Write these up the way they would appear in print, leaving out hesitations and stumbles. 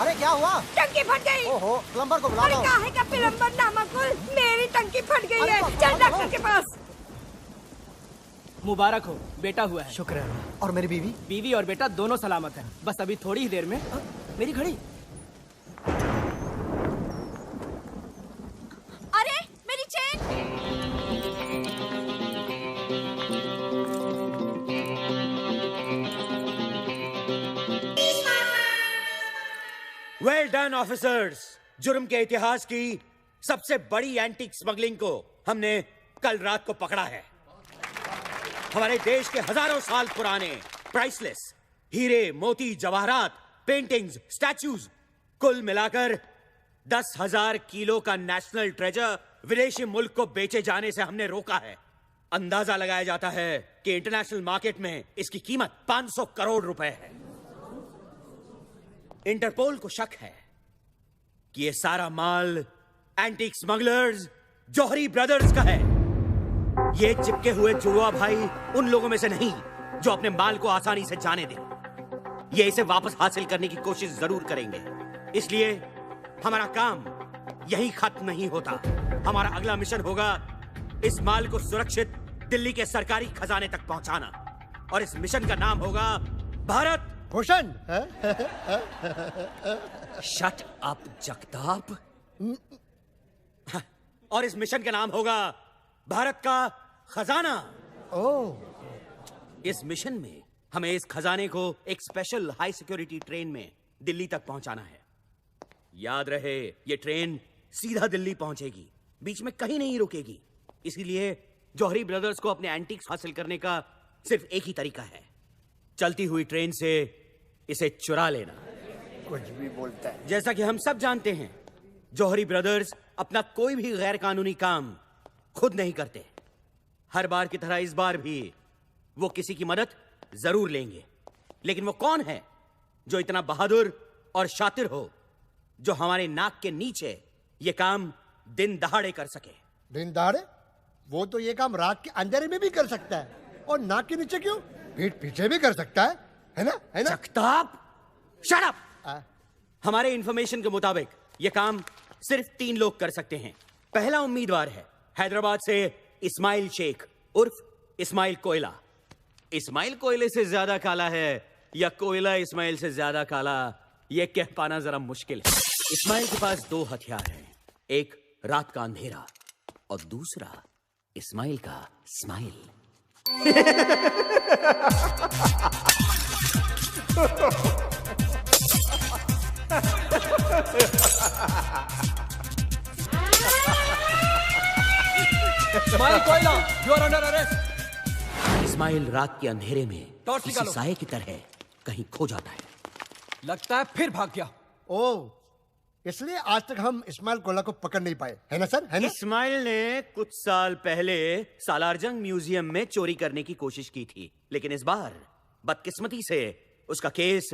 अरे क्या हुआ? टंकी फट गई। ओहो, प्लम्बर को बुला लो। काहे का प्लम्बर नामकुल, मेरी टंकी फट गई है। चल डॉक्टर के पास। मुबारक हो, बेटा हुआ है। शुक्र है। और मेरी बीवी? बीवी और बेटा दोनों सलामत हैं। बस अभी थोड़ी ही देर में। मेरी घड़ी। अरे मेरी चेन। Well done officers. जुर्म के इतिहास की सबसे बड़ी एंटीक स्मगलिंग को हमने कल रात को पकड़ा है। हमारे देश के हजारों साल पुराने प्राइसलेस हीरे, मोती, जवाहरात, पेंटिंग्स, स्टैच्यूज, कुल मिलाकर 10,000 किलो का नेशनल ट्रेजर विदेशी मुल्क को बेचे जाने से हमने रोका है। अंदाजा लगाया जाता है कि इंटरनेशनल मार्केट में इसकी कीमत 500 करोड़ रुपए है। इंटरपोल को शक है कि ये सारा माल एंटीक स्मगलर्स जौहरी ब्रदर्स का है। ये चिपके हुए जुड़वा भाई उन लोगों में से नहीं जो अपने माल को आसानी से जाने दें। ये इसे वापस हासिल करने की कोशिश जरूर करेंगे। इसलिए हमारा काम यही खत्म नहीं होता। हमारा अगला मिशन होगा इस माल को सुरक्षित दिल्ली के सरकारी खजाने तक पहुंचाना, और इस मिशन का नाम होगा भारत भूषण। Shut up Jagtap. और इस मिशन का नाम होगा भारत का खजाना। ओह। इस मिशन में हमें इस खजाने को एक स्पेशल हाई सिक्योरिटी ट्रेन में दिल्ली तक पहुंचाना है। याद रहे, ये ट्रेन सीधा दिल्ली पहुंचेगी, बीच में कहीं नहीं रुकेगी। इसीलिए जौहरी ब्रदर्स को अपने एंटीक्स हासिल करने का सिर्फ एक ही तरीका है, चलती हुई ट्रेन से इसे चुरा लेना। कुछ भी बोलता है। जैसा कि हम सब जानते हैं, जौहरी ब्रदर्स अपना कोई भी गैर कानूनी काम खुद नहीं करते। हर बार की तरह इस बार भी वो किसी की मदद जरूर लेंगे। लेकिन वो कौन है जो इतना बहादुर और शातिर हो, जो हमारे नाक के नीचे ये काम दिन दहाड़े कर सके? दिन दहाड़े? वो तो ये काम रात के अंधेरे में भी कर सकता है, और नाक के नीचे क्यों, पीठ पीछे भी कर सकता है ना? है ना? Jagtap, shut up. हमारे इंफॉर्मेशन के मुताबिक ये काम सिर्फ 3 लोग कर सकते हैं। पहला उम्मीदवार है हैदराबाद से इस्माइल शेख उर्फ इस्माइल कोयला। इस्माइल कोयले से ज्यादा काला है या कोयला इस्माइल से ज्यादा काला, यह कह पाना जरा मुश्किल है। इस्माइल के पास 2 हथियार हैं, एक रात का अंधेरा और दूसरा इस्माइल का स्माइल। इस्माइल कोयला, you are under arrest. Ismail रात के अंधेरे में टॉर्च किसी निकालो। साये की तरह कहीं खो जाता है। लगता है फिर भाग गया। ओह, इसलिए आज तक हम इस्माइल कोयला को पकड़ नहीं पाए, है ना सर? है ना? इस्माइल ने कुछ साल पहले सालारजंग म्यूजियम में चोरी करने की कोशिश की थी, लेकिन इस बार बदकिस्मती से उसका केस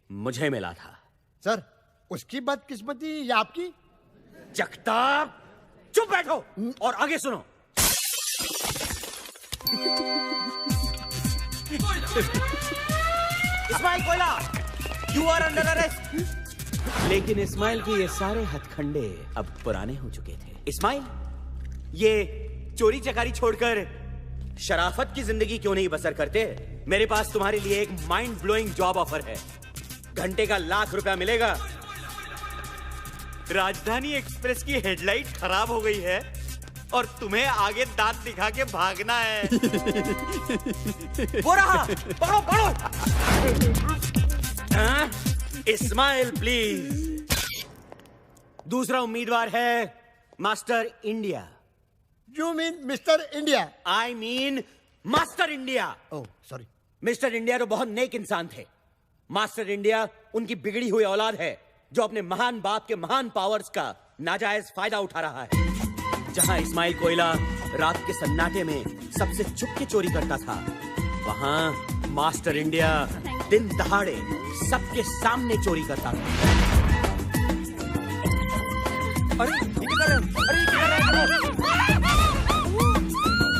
मुझे मिला था। सर, उसकी बदकिस्मती या आपकी? जगताप, चुप बैठो और आगे सुनो। इस्माइल कोयला, यू आर अंडर अरेस्ट। लेकिन इस्माइल के ये सारे हथखंडे अब पुराने हो चुके थे। इस्माइल, ये चोरी चकारी छोड़कर शराफत की जिंदगी क्यों नहीं बसर करते? मेरे पास तुम्हारे लिए एक माइंड ब्लोइंग जॉब ऑफर है। घंटे का ₹1,00,000 मिलेगा। राजधानी एक्सप्रेस की हेडलाइट खराब हो गई है और तुम्हें आगे दांत दिखा के भागना है। वो रहा, पकड़ो पकड़ो। इस्माइल प्लीज। दूसरा उम्मीदवार है master India. You mean mister India? I mean master India. Oh sorry. Mister India तो बहुत नेक इंसान थे। मास्टर इंडिया उनकी बिगड़ी हुई औलाद है जो अपने महान बाप के महान पावर्स का नाजायज फायदा उठा रहा है। जहां इस्माइल कोयला रात के सन्नाटे में सबसे छुप के चोरी करता था, वहां मास्टर इंडिया दिन दहाड़े सबके सामने चोरी करता था। अरे ये क्या कर रहे हैं? अरे ये क्या कर रहे हैं?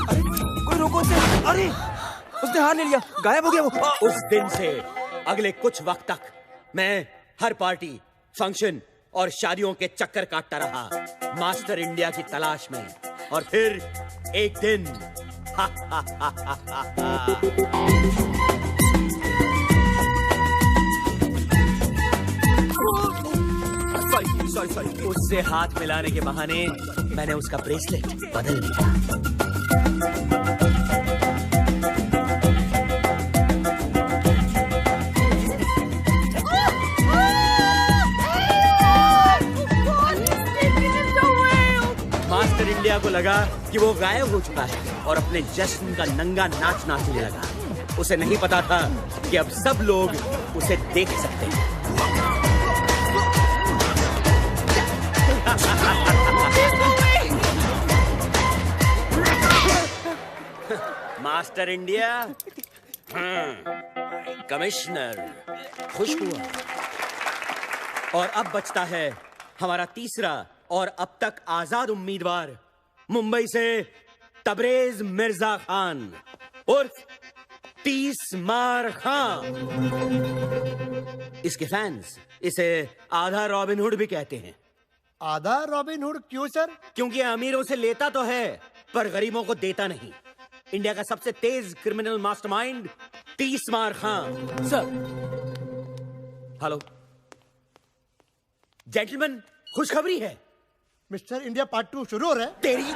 अरे कोई रोको उसे। अरे उसने हार ले लिया, गायब हो गया वो। उस दिन से अगले कुछ वक्त तक मैं हर पार्टी, फंक्शन और शादियों के चक्कर काटता रहा मास्टर इंडिया की तलाश में, और फिर एक दिन सॉरी उससे हाथ मिलाने के बहाने मैंने उसका ब्रेसलेट बदल दिया। मास्टर इंडिया को लगा कि वो गायब हो चुका है और अपने जश्न का नंगा नाच नाचने लगा। उसे नहीं पता था कि अब सब लोग उसे देख सकते हैं। मास्टर इंडिया, कमिश्नर खुश हुआ। और अब बचता है हमारा तीसरा और अब तक आजाद उम्मीदवार, मुंबई से तबरेज मिर्जा खान उर्फ 30 मार खान। इसके फैंस इसे आधा रॉबिन हुड भी कहते हैं। आधा रॉबिन हुड क्यों सर? क्योंकि अमीरों से लेता तो है पर गरीबों को देता नहीं। इंडिया का सबसे तेज criminal mastermind 30 Maar Khan. Sir, hello gentleman, खुशखबरी है। मिस्टर इंडिया पार्ट 2 शुरू हो रहा है। तेरी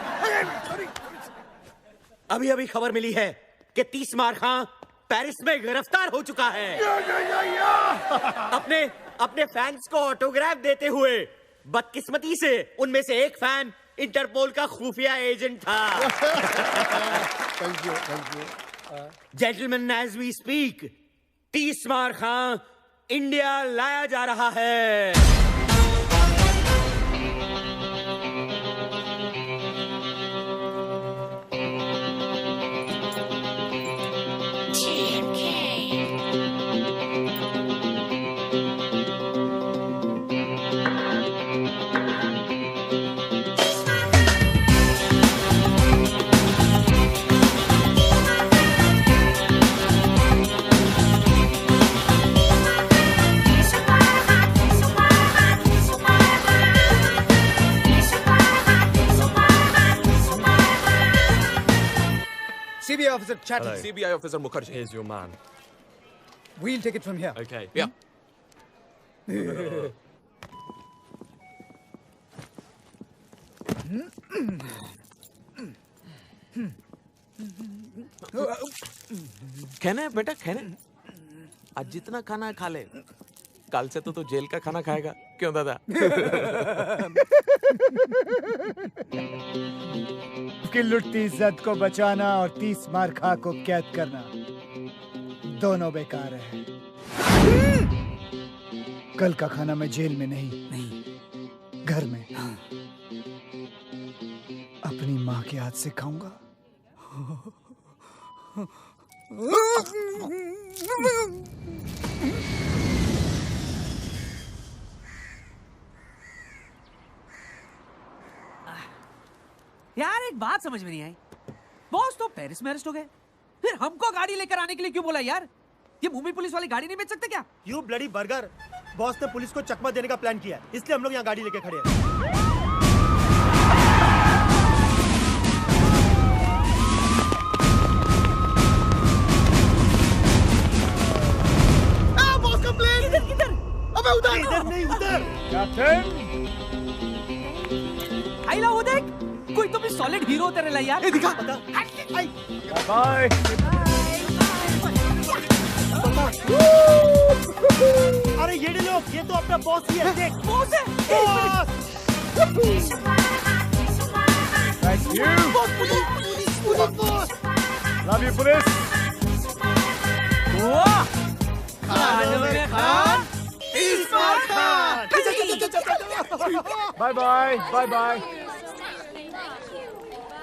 अभी अभी खबर मिली है कि 30 मार खान पेरिस में गिरफ्तार हो चुका है। अपने फैंस को ऑटोग्राफ देते हुए। बदकिस्मती से उनमें से एक फैन इंटरपोल का खुफिया एजेंट था। Thank you. Gentleman, as we speak 30 Maar Khan India लाया जा रहा है। CBI officer Chatty. Hello. CBI officer Mukherjee. Here's your man. We'll take it from here. Okay. Yeah. खाना है बेटा, खाना। आज जितना खाना है खा ले। कल से तो जेल का खाना खाएगा, क्यों दादा? की लुटती इज्जत को बचाना और 30 मार खा को कैद करना दोनों बेकार है। कल का खाना मैं जेल में नहीं घर में अपनी माँ के हाथ से खाऊंगा। यार एक बात समझ में नहीं आई, बॉस तो पेरिस में अरेस्ट हो गए, फिर हमको गाड़ी लेकर आने के लिए क्यों बोला यार? ये मुंबई पुलिस वाली गाड़ी नहीं बेच सकते क्या? यू ब्लडी बर्गर, बॉस ने पुलिस को चकमा देने का प्लान किया, इसलिए हम लोग यहाँ गाड़ी लेके खड़े हैं। बॉस का प्लेन किधर? अबे उधर नहीं उधर। कैप्टन, आइला वो देख, कोई तो भी सॉलिड हीरो तेरे लिए यार। दिखा। बाय। अरे ये लोग, ये तो अपना बॉस ही है, देख। बॉस है। Thank you. Love you police. वाह, खान में Khan, 30 Maar Khan. Bye bye, bye bye.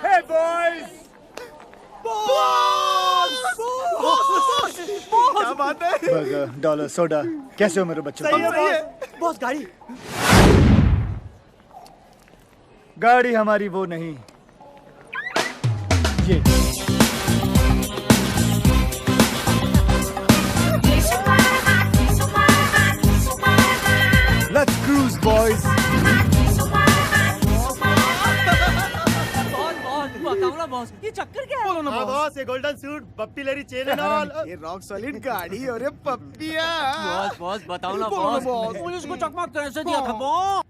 Hey boys! क्या बात है? बर्गर, डॉलर, सोडा, कैसे हो मेरे बच्चों? सही है बॉस। बॉस गाड़ी। गाड़ी हमारी वो नहीं, ये। Let's बॉस ये golden suit Bappi Lahiri chain and all. ये रॉक सॉलिड गाड़ी और ये पप्पिया। बॉस बताओ ना बॉस, पुलिस को चकमा कैसे दिया था बॉस?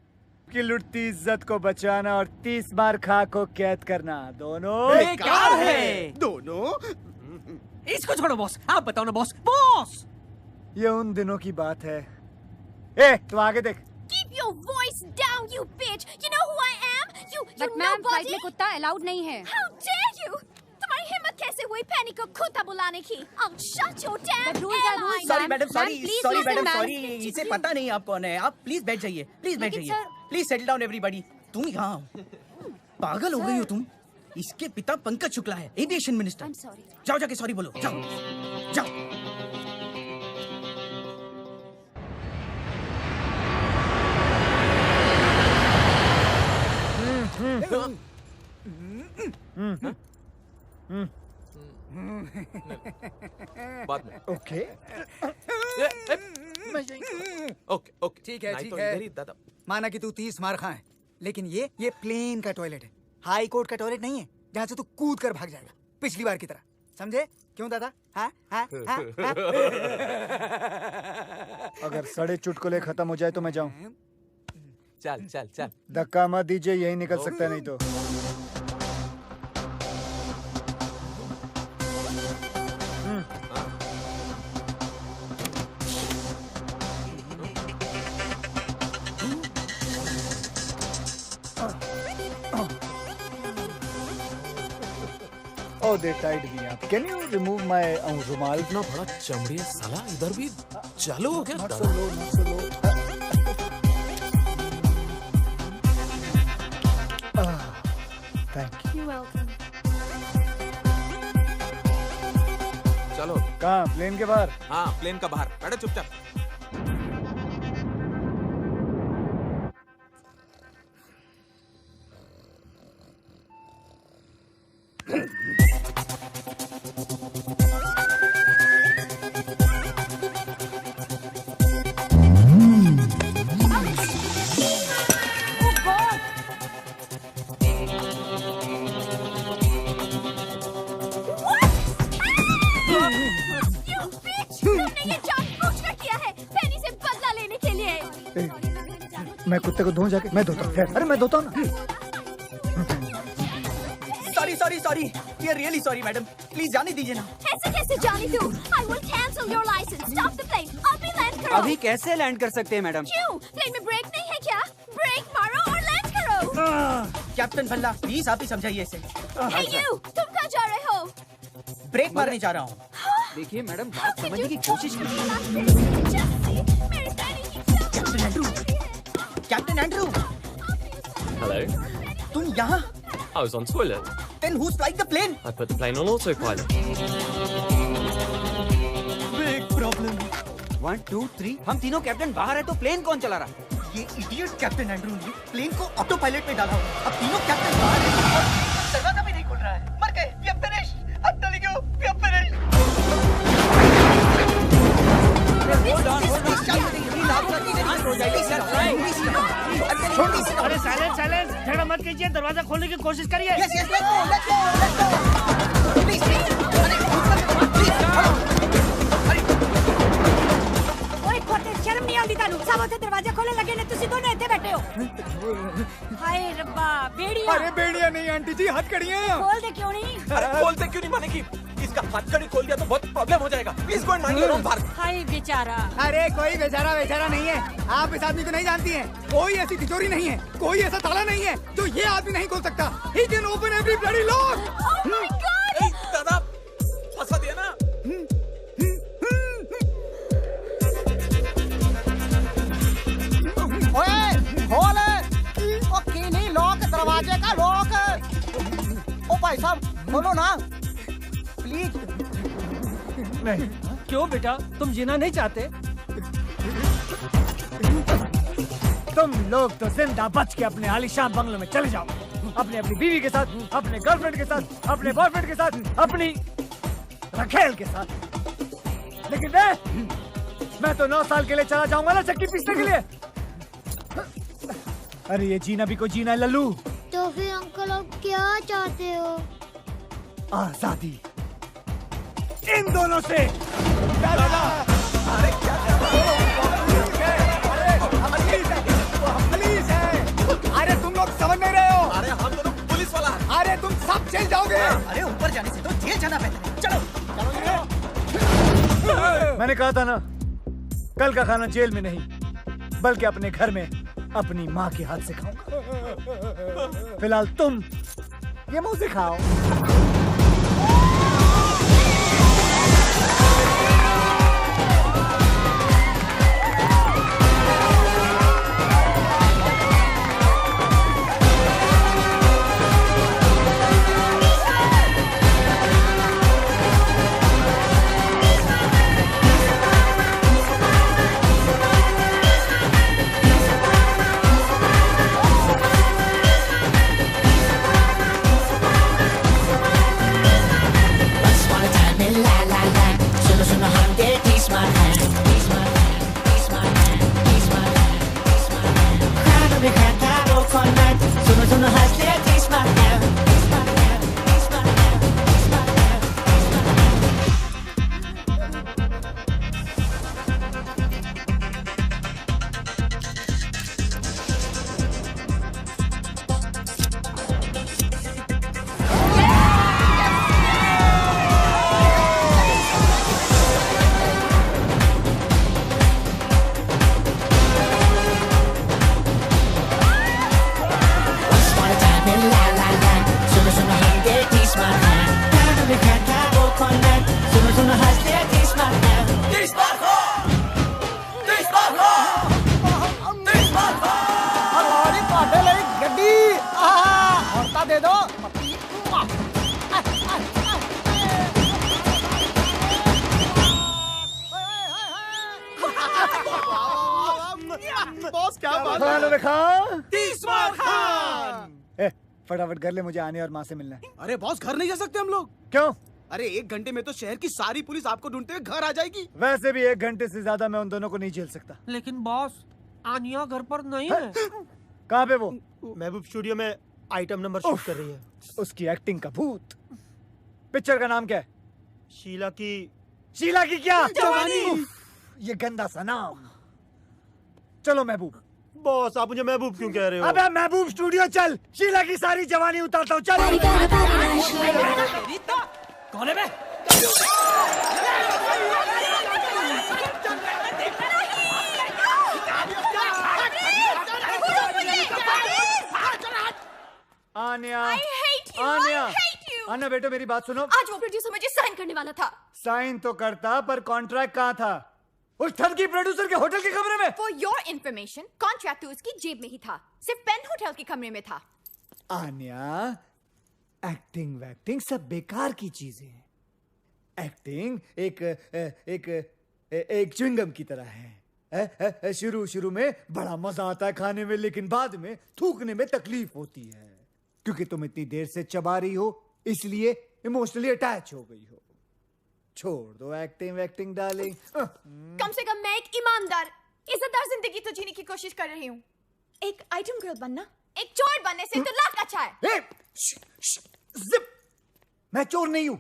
की लुटती इज्जत को बचाना और 30 मार खा को कैद करना दोनों बेकार है। दोनों। इसको छोड़ो बॉस, आप बताओ ना बॉस। बॉस ये उन दिनों की बात है। ए तू आगे देख। Keep your voice down, you bitch. You know who I am? You but ma'am flight nobody. में कुत्ता अलाउड नहीं है। How dare you? तुम्हारी हिम्मत कैसे हुई पैनी को कुत्ता बुलाने की? I'll shut your damn But rules are rules, airline. Sorry Ma'am, madam, ma'am, sorry please sorry listen, madam, ma'am. Sorry. इसे पता नहीं आप कौन है। आप प्लीज बैठ जाइए, प्लीज बैठ लेकिन जाइए। Sir- please settle down everybody. तुम यहाँ पागल हो गई हो तुम? इसके पिता पंकज शुक्ला है, एविएशन मिनिस्टर। I'm sorry. जाओ जाके सॉरी बोलो, जाओ जाओ। बाद में। ओके ओके ओके ठीक है, नहीं ठीक तो है। इधर ही दादा। माना कि तू 30 मार खा है, लेकिन ये प्लेन का टॉयलेट है, हाई कोर्ट का टॉयलेट नहीं है जहाँ से तू कूद कर भाग जाएगा पिछली बार की तरह। समझे? क्यों दादा? हाँ हाँ हाँ हाँ? अगर साढ़े चुटकुले खत्म हो जाए तो मैं जाऊं। चल चल चल। धक्का मत दीजिए, यही निकल सकता है नहीं तो। Oh, they tied me up. Can you remove my रुमाल? इतना बड़ा चमड़ी है साला, इधर भी चालू हो गया। Not so low, not so low. Thank you. You're welcome. चलो। कहाँ? प्लेन के बाहर? हाँ प्लेन का बाहर बैठो चुपचाप। Oh God! You bitch! तुमने ये जानबूझकर किया है, पैनी से बदला लेने के लिए। मैं कुत्ते को धोऊं जाके? मैं धोता हूँ। अरे मैं धोता हूँ ना। Sorry sorry sorry, we are really sorry madam, please जाने दीजिए ना। ऐसे कैसे जाने दूँ? I will cancel your license. Stop the plane. अभी लैंड करो। अभी कैसे लैंड कर सकते हैं मैडम? क्यों? प्लेन में ब्रेक नहीं है क्या? ब्रेक मारो और लैंड करो। कैप्टन भल्ला प्लीज आप ही समझाइए इसे। Hey you! तुम कहाँ जा रहे हो? ब्रेक मारने जा रहा हूँ। देखिए मैडम, बात समझने की कोशिश कीजिए। मेरी पैनी की क्या captain Andrew, captain Andrew, Hello. तुम यहाँ? I was on toilet. Then who's flying the plane? I put the plane on autopilot. Big problem. 1 2 3 हम तीनों कैप्टन बाहर है तो प्लेन कौन चला रहा है? ये इडियट कैप्टन एंड्रू ने प्लेन को ऑटो पायलट में डाला हुआ। अब तीनों कैप्टन बाहर हैं और दरवाजा भी नहीं खुल रहा है। मर गए। We are finished. I'm telling you, we are finished. अरे साइलेंस साइलेंस, झगड़ा मत कीजिए, दरवाजा खोलने की कोशिश करिए। Yes, yes, let's go, let's go, let's go. Please, ओए खोटे शर्म नहीं आती तानू सब उसे दरवाजा खोलने लगे ने तुसी दोनों इतने बैठे हो हाय रब्बा बेड़िया अरे बेड़िया नहीं आंटी जी, हथकड़ियाँ। खोल दे क्यों नहीं अरे खोलते क्यों नहीं मानेगी? इसका हथकड़ी खोल दिया तो बहुत प्रॉब्लम हो जाएगा। Please go and mind your own बात। हाय बेचारा अरे कोई बेचारा बेचारा नहीं है, आप इस आदमी को नहीं जानती हैं। कोई ऐसी तिजोरी नहीं है, कोई ऐसा ताला नहीं है जो ये आदमी नहीं खोल सकता। He can open every bloody lock. Oh my god ए दादा फंसा दिया ना। ओए खोल, ओ कीनी लॉक, दरवाजे का लॉक। ओ भाई साहब खोलो ना प्लीज। नहीं, क्यों बेटा, तुम जीना नहीं चाहते? तुम लोग तो जिंदा बच के अपने आलीशान बंगलों में चले जाओ, अपने अपनी बीवी के साथ, अपने गर्लफ्रेंड के साथ, अपने बॉयफ्रेंड के साथ, अपनी रखेल के साथ। लेकिन मैं तो 9 साल के लिए चला जाऊंगा ना चक्की पीसने के लिए। अरे ये जीना भी को जीना है लल्लू। तो फिर अंकल आप क्या चाहते हो? आजादी, इन दोनों से। अरे तुम लोग समझ नहीं रहे हो। अरे हम दोनों पुलिस वाला है। अरे तुम सब जेल जाओगे। अरे ऊपर जाने से तो जेल जाना बेहतर है। चलो मैंने कहा था ना, कल का खाना जेल में नहीं बल्कि अपने घर में अपनी माँ के हाथ से खाऊंगा। फिलहाल तुम ये मुंह से खाओ। दे दो। बॉस क्या बात है? फटाफट कर ले, मुझे आने और माँ से मिलना है। अरे बॉस घर नहीं जा सकते हम लोग। क्यों? अरे 1 घंटे में तो शहर की सारी पुलिस आपको ढूंढते हुए घर आ जाएगी। वैसे भी 1 घंटे से ज्यादा मैं उन दोनों को नहीं झेल सकता। लेकिन बॉस आनिया घर पर नहीं है। कहाँ पे वो? महबूब स्टूडियो में आइटम नंबर शूट कर रही है। उसकी एक्टिंग का भूत। पिक्चर का नाम क्या है? शीला की क्या जवानी। ये गंदा सा नाम। चलो महबूब। बॉस आप मुझे महबूब क्यों कह रहे हो? अबे महबूब स्टूडियो चल, शीला की सारी जवानी उतारता हूँ। चल। कौन है बे? Anya, I hate you, Anya, I hate you. Anya बेटो मेरी बात सुनो। आज वो प्रोड्यूसर मुझे साइन करने वाला था। साइन तो करता, पर कॉन्ट्रैक्ट कहाँ था? उस ठगी प्रोड्यूसर के होटल के कमरे में। For your information, कॉन्ट्रैक्ट तो उसकी जेब में ही था, सिर्फ पेन होटल के कमरे में था। आन्या, एक्टिंग वैक्टिंग सब बेकार की चीजें हैं। एक्टिंग एक च्युइंगम की तरह है। शुरू में बड़ा मजा आता है खाने में, लेकिन बाद में थूकने में तकलीफ होती है, क्योंकि तुम इतनी देर से चबा रही हो, इसलिए इमोशनली अटैच हो गई हो। छोड़ दो एक्टिंग वैक्टिंग डार्लिंग। कम से कम मैं एक ईमानदार, इज्जतदार जिंदगी तो जीने की कोशिश कर रही हूँ। एक आइटम गर्ल बनना एक चोर बनने से तो लाख अच्छा है। जिप! मैं चोर नहीं हूं।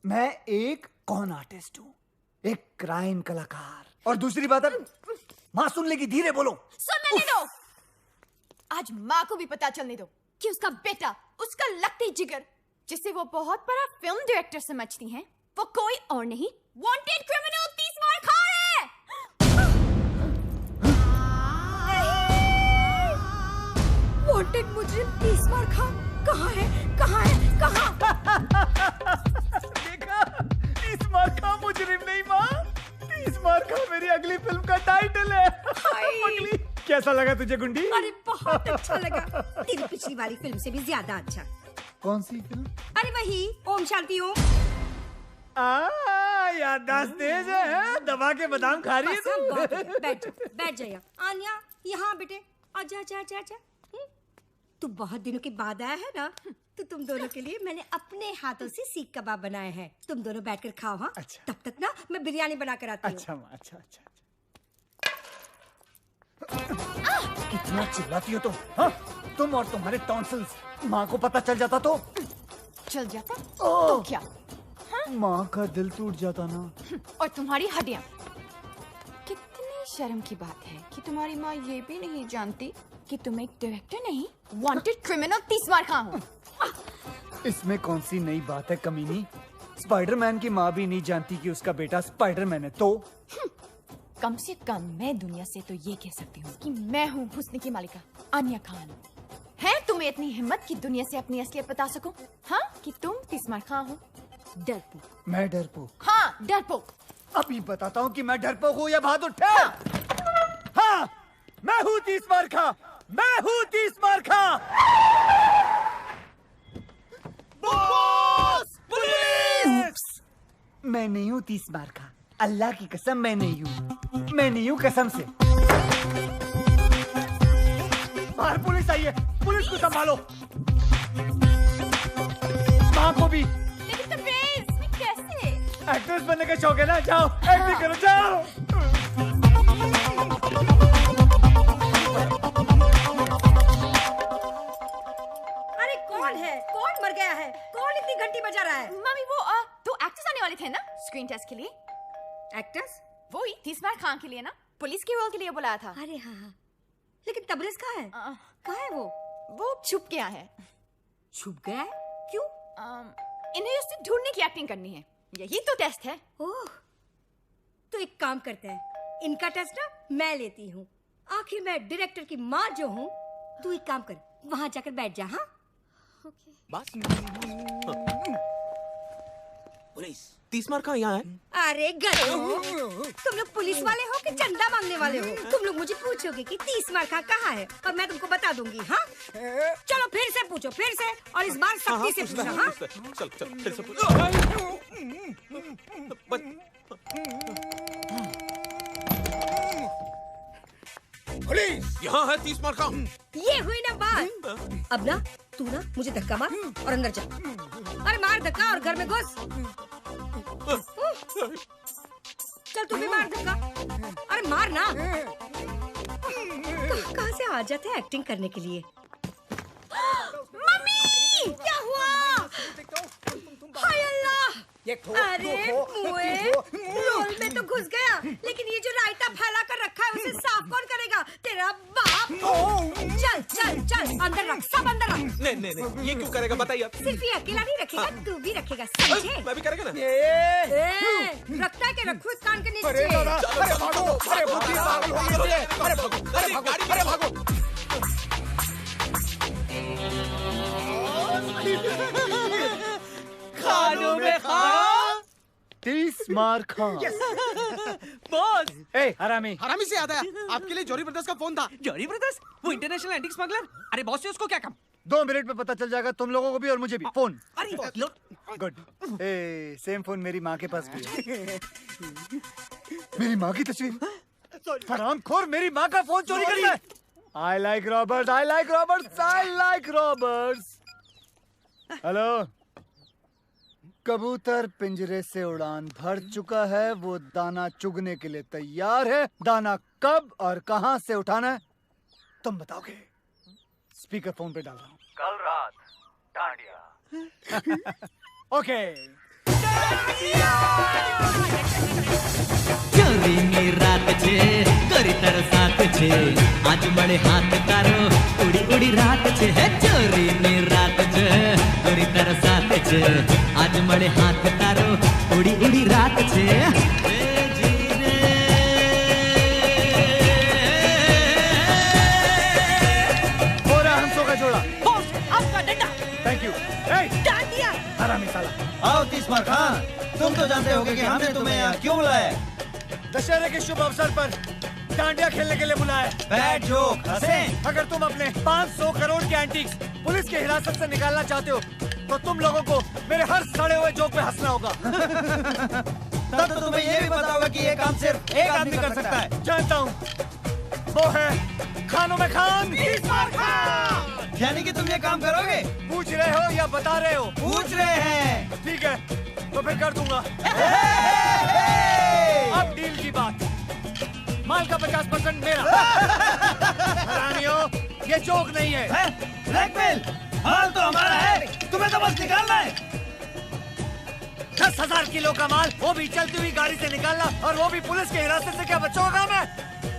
मैं एक कॉन आर्टिस्ट हूं, एक क्राइम कलाकार। और दूसरी बात है, माँ सुन लेगी, धीरे बोलो। सुनने दो। आज माँ को भी पता चलने दो कि उसका बेटा, उसका लकड़ी जिगर, जिसे वो बहुत बड़ा फिल्म डायरेक्टर समझती हैं, वो कोई और नहीं, वांटेड क्रिमिनल 30 मार खा है। वांटेड मुजरिम 30 मार खा कहाँ है? देखा, 30 मार खा मुजरिम नहीं माँ, 30 मार खा मेरी अगली फिल्म का टाइटल है। पगली, कैसा लगा तुझे गुंडी? अरे बहुत अच्छा लगा, तेरी पिछली वाली फिल्म से भी ज्यादा अच्छा। कौन सी फिल्म? अरे वही ओम शांति ओम। याददाश्त तेज है, दबा के बादाम खा रही है तू। बैठ जाइए। आन्या, यहाँ बेटे, आजा आजा आजा आजा। तू बहुत दिनों के बाद आया है ना, तो तुम दोनों के लिए मैंने अपने हाथों से सीख कबाब बनाए हैं। तुम दोनों बैठकर खाओ। हाँ, अच्छा। तब तक ना मैं बिरयानी बना कर आती हूँ। अच्छा माँ, अच्छा। कितना चिल्लाती हो तुम? हाँ? तुम और तुम्हारे टॉन्सिल्स, माँ को पता चल जाता तो? चल जाता तो क्या? माँ का दिल टूट जाता ना। और तुम्हारी हड्डियां। कितनी शर्म की बात है कि तुम्हारी माँ ये भी नहीं जानती कि तुम एक डायरेक्टर नहीं, वांटेड क्रिमिनल 30 मार खा हो। इसमें कौन सी नई बात है कमीनी? स्पाइडरमैन की माँ भी नहीं जानती कि उसका बेटा स्पाइडरमैन है तो? कम से कम मैं दुनिया से तो ये कह सकती हूँ कि मैं हूँ हुस्न की मालिका आन्या खान। है तुम्हें इतनी हिम्मत कि दुनिया से अपनी असलियत बता सको? हाँ, कि तुम 30 मार खा हो। डरपोक। मैं डरपोक? हाँ, डरपोक। अभी बताता हूँ कि मैं डरपोक हूँ या बहादुर ठहर। हाँ, मैं हूँ 30 मार खा। मैं हूँ 30 मार खा। बॉस! पुलिस! मैं नहीं हूँ 30 मार खा। अल्लाह की कसम मैं नहीं हूँ। मैं नहीं हूँ कसम से। बाहर पुलिस आई है। पुलिस को संभालो। माँ को भी। लेकिन तबरेज़, मैं कैसे? एक्ट्रेस बनने का शौक है ना? जाओ एक्टिंग करो जाओ। अरे कौन है? कौन मर गया है? कौन इतनी घंटी बजा रहा है? मम्मी वो 2 एक्टर्स आने वाले थे ना स्क्रीन टेस्ट के लिए। एक्टर्स? वही 30 मार खान के लिए ना, पुलिस के रोल के लिए बुलाया था। अरे हाँ। लेकिन तबरेज़ कहाँ है? कहाँ है वो? वो छुप गया है। छुप गया है? क्यों? इन्हें उससे ढूंढने की एक्टिंग करनी है। यही तो टेस्ट है। ओह, तो एक काम करते हैं, इनका टेस्ट ना मैं लेती हूँ। आखिर मैं डायरेक्टर की माँ जो हूँ। तू एक काम कर, वहाँ जाकर बैठ जा। हाँ? बस। पुलिस 30 मार कहाँ यहाँ है? अरे गधो, तुम लोग पुलिस वाले हो कि चंदा मांगने वाले हो? तुम लोग मुझे पूछोगे कि 30 मार कहाँ है और मैं तुमको बता दूंगी। हाँ, चलो फिर से पूछो, फिर से, और इस बार सख्ती से पूछो। हाँ, चल फिर से पूछो। पुलिस यहाँ है 30 मार कहाँ? ये हुई ना बात। अब ना तू ना मुझे धक्का मार और अंदर जा। अरे मार धक्का और घर में घुस। चल तू भी मार धक्का। अरे मार ना। कहाँ से आ जाते हैं एक्टिंग करने के लिए? मम्मी, क्या हुआ? हाय अल्लाह! अरे मुए, रोल में तो घुस गया, लेकिन ये जो रायता फैला कर रखा है उसे साफ कौन करेगा? तेरा बाप। चल चल चल अंदर रख, सब अंदर रख। नहीं, ये क्यों करेगा बताइए। सिर्फ ये अकेला नहीं रखेगा, तू भी रखेगा, समझे? मैं भी करेगा ना। रखता है कि रखो इस कान के नीचे। अरे भागो, अरे भागो। खानों में खान 30 मार खा। बॉस, ए हरामी से याद आया, आपके लिए जॉरी ब्रदर्स का फोन था। जॉरी ब्रदर्स, वो इंटरनेशनल एंटीक स्मगलर। अरे बॉस से उसको क्या काम? 2 मिनट में पता चल जाएगा तुम लोगों को भी और मुझे भी। फोन। अरे गुड। ए सेम फोन मेरी माँ के पास भी है। मेरी माँ की तस्वीर। हरामखोर मेरी माँ का फोन चोरी करता है। I like robbers, I like robbers, I like robbers. Hello, कबूतर पिंजरे से उड़ान भर चुका है, वो दाना चुगने के लिए तैयार है। दाना कब और कहां से उठाना है तुम बताओगे। स्पीकर फोन पे डाल रहा हूँ। कल रात डांडिया। ओके। ચોરીની રાત છે કરી તરસાત છે આજ મળે હાથ તારો ઉડી ઉડી રાત છે હે ચોરીની રાત છે કરી તરસાત છે આજ મળે હાથ તારો ઉડી ઉડી રાત છે એ જીને पूरा हंसों का जोड़ा। बॉस, आपका डंडा। Thank you. डांडिया। हरामी साला। आओ 30 मार खान, तुम तो जानते होगे कि हमने तुम्हें यहाँ क्यों बुलाया है। दशहरे के शुभ अवसर पर डांडिया खेलने के लिए बुलाया। बैड जोक हंसें। अगर तुम अपने 500 करोड़ के एंटीक्स पुलिस की हिरासत से निकालना चाहते हो तो तुम लोगों को मेरे हर सड़े हुए जोक पे हंसना होगा। तब तो तुम्हें ये भी पता होगा कि ये काम सिर्फ एक आदमी कर सकता है। जानता हूँ, वो है खानों में खान। यानी कि तुम ये काम करोगे? पूछ रहे हो या बता रहे हो? पूछ रहे हैं। ठीक है, तो फिर कर दूंगा। अब डील की बात। माल का 50% मेरा। हरामियों, ये जोक नहीं है। ब्लैकमेल? माल तो हमारा है, तुम्हें तो बस निकालना है। 10,000 किलो का माल, वो भी चलती हुई गाड़ी से निकालना, और वो भी पुलिस के हिरासत से, क्या बच्चों का काम है?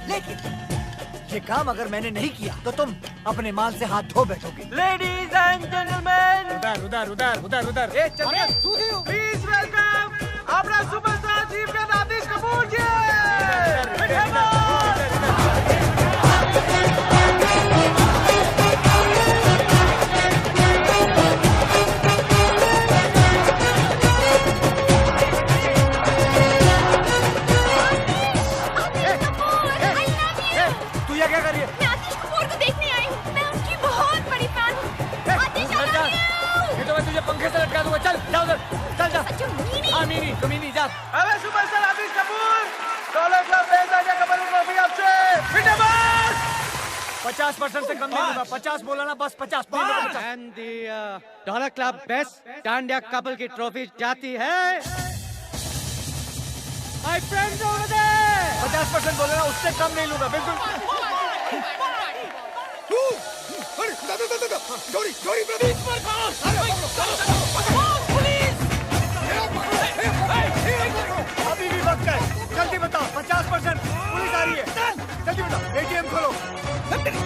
लेकिन ये काम अगर मैंने नहीं किया तो तुम अपने माल से हाथ धो बैठोगे। लेडीज एंड जेंटलमैन, उधर उधर उधर उधर उधर। प्लीज वेलकम अपना सुपरस्टार चीफ का आतिश कपूर जी। क्या कर रही है? मैं आतिश कपूर को देखने आई हूँ। मैं उसकी बहुत बड़ी फैन हूँ। आतिश, I love you। ये तो मैं तुझे पंखे से लटका दूंगा। चल जा उधर, चल जा। हाँ मीनी, कमीनी जा। अबे superstar Aatish Kapoor, dollar club dandiya couple की ट्रॉफी आपसे। 50% से कम नहीं होगा। 50 बोला ना, बस 50। And the dollar club best Tandia couple की ट्रॉफी जाती है माय फ्रेंड्स ओवर देयर। 50% बोले ना, उससे कम नहीं लूंगा, बिल्कुल। अभी भी वक्त है, जल्दी बताओ। 50% पुलिस आ रही है, जल्दी बताओ। ATM खोलो,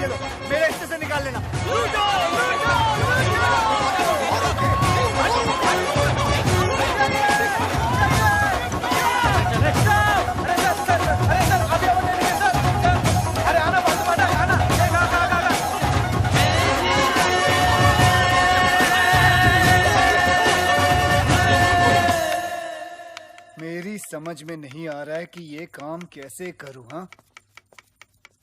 ये लो, मेरे हिस्से से निकाल लेना। मेरी समझ में नहीं आ रहा है कि ये काम कैसे करूं। हाँ,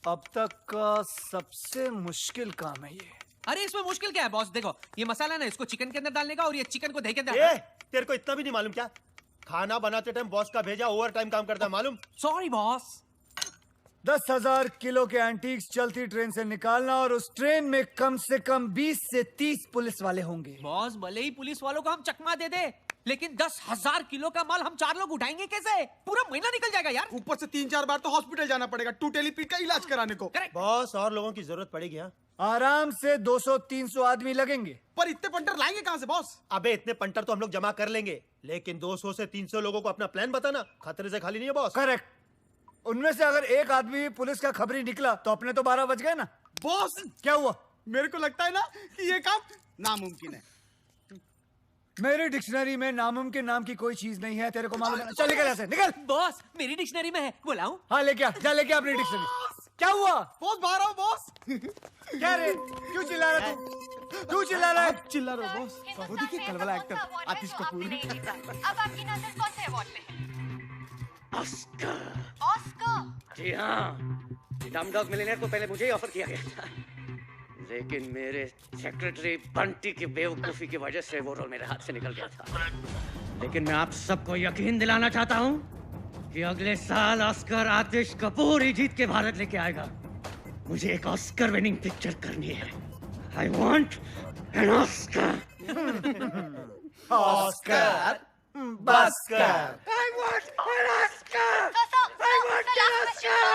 अब तक का सबसे मुश्किल काम है ये। अरे इसमें मुश्किल क्या है बॉस? देखो ये मसाला ना, इसको चिकन के अंदर डालने का, और ये चिकन को दही के अंदर। तेरे को इतना भी नहीं मालूम क्या? खाना बनाते टाइम बॉस का भेजा ओवर टाइम काम करता है, मालूम? Sorry boss. 10,000 किलो के एंटीक्स चलती ट्रेन से निकालना, और उस ट्रेन में कम से कम 20 से 30 पुलिस वाले होंगे। बॉस भले ही पुलिस वालों को हम चकमा दे दे, लेकिन 10,000 किलो का माल हम 4 लोग उठाएंगे कैसे? पूरा महीना निकल जाएगा यार। ऊपर से 3-4 बार तो हॉस्पिटल जाना पड़ेगा टूटेली पीठ का इलाज कराने को। बॉस और लोगों की जरूरत पड़ेगी। हाँ, आराम से 200-300 आदमी लगेंगे। पर इतने पंटर लाएंगे कहाँ से बॉस? अबे इतने पंटर तो हम लोग जमा कर लेंगे, लेकिन 200 से 300 लोगों को अपना प्लान बताना खतरे से खाली नहीं है बॉस। करेक्ट। उनमें से अगर एक आदमी पुलिस का खबरी निकला तो अपने तो 12 बज गए ना। बॉस क्या हुआ? मेरे को लगता है ना कि ये काम नामुमकिन है। मेरी डिक्शनरी में नामुमकिन नाम की कोई चीज नहीं है, तेरे को मालूम है? चल निकल ऐसे, निकल। बॉस मेरी डिक्शनरी में है, बुलाऊं? हाँ लेके आ, जा लेके अपनी डिक्शनरी। क्या हुआ? बॉस बाहर आओ बॉस। क्या रे, क्यों चिल्ला रहा तू? क्यों चिल्ला रहा है? चिल्ला रहा बॉस। वो देखिए कल वाला एक्टर आतिश कपूर। अब आपकी नजर कौन से अवार्ड पे है? ऑस्कर। ऑस्कर? जी हाँ, डमडॉग मिलियनेयर को पहले मुझे ही ऑफर किया गया था, लेकिन मेरे सेक्रेटरी बंटी की बेवकूफी की वजह से वो रोल मेरे हाथ से निकल गया था। लेकिन मैं आप सबको यकीन दिलाना चाहता हूँ कि अगले साल ऑस्कर आतिश कपूर ही जीत के भारत लेके आएगा। मुझे एक ऑस्कर विनिंग पिक्चर करनी है। I want an Oscar. Oscar बस्कर। I want an Oscar! I want an Oscar!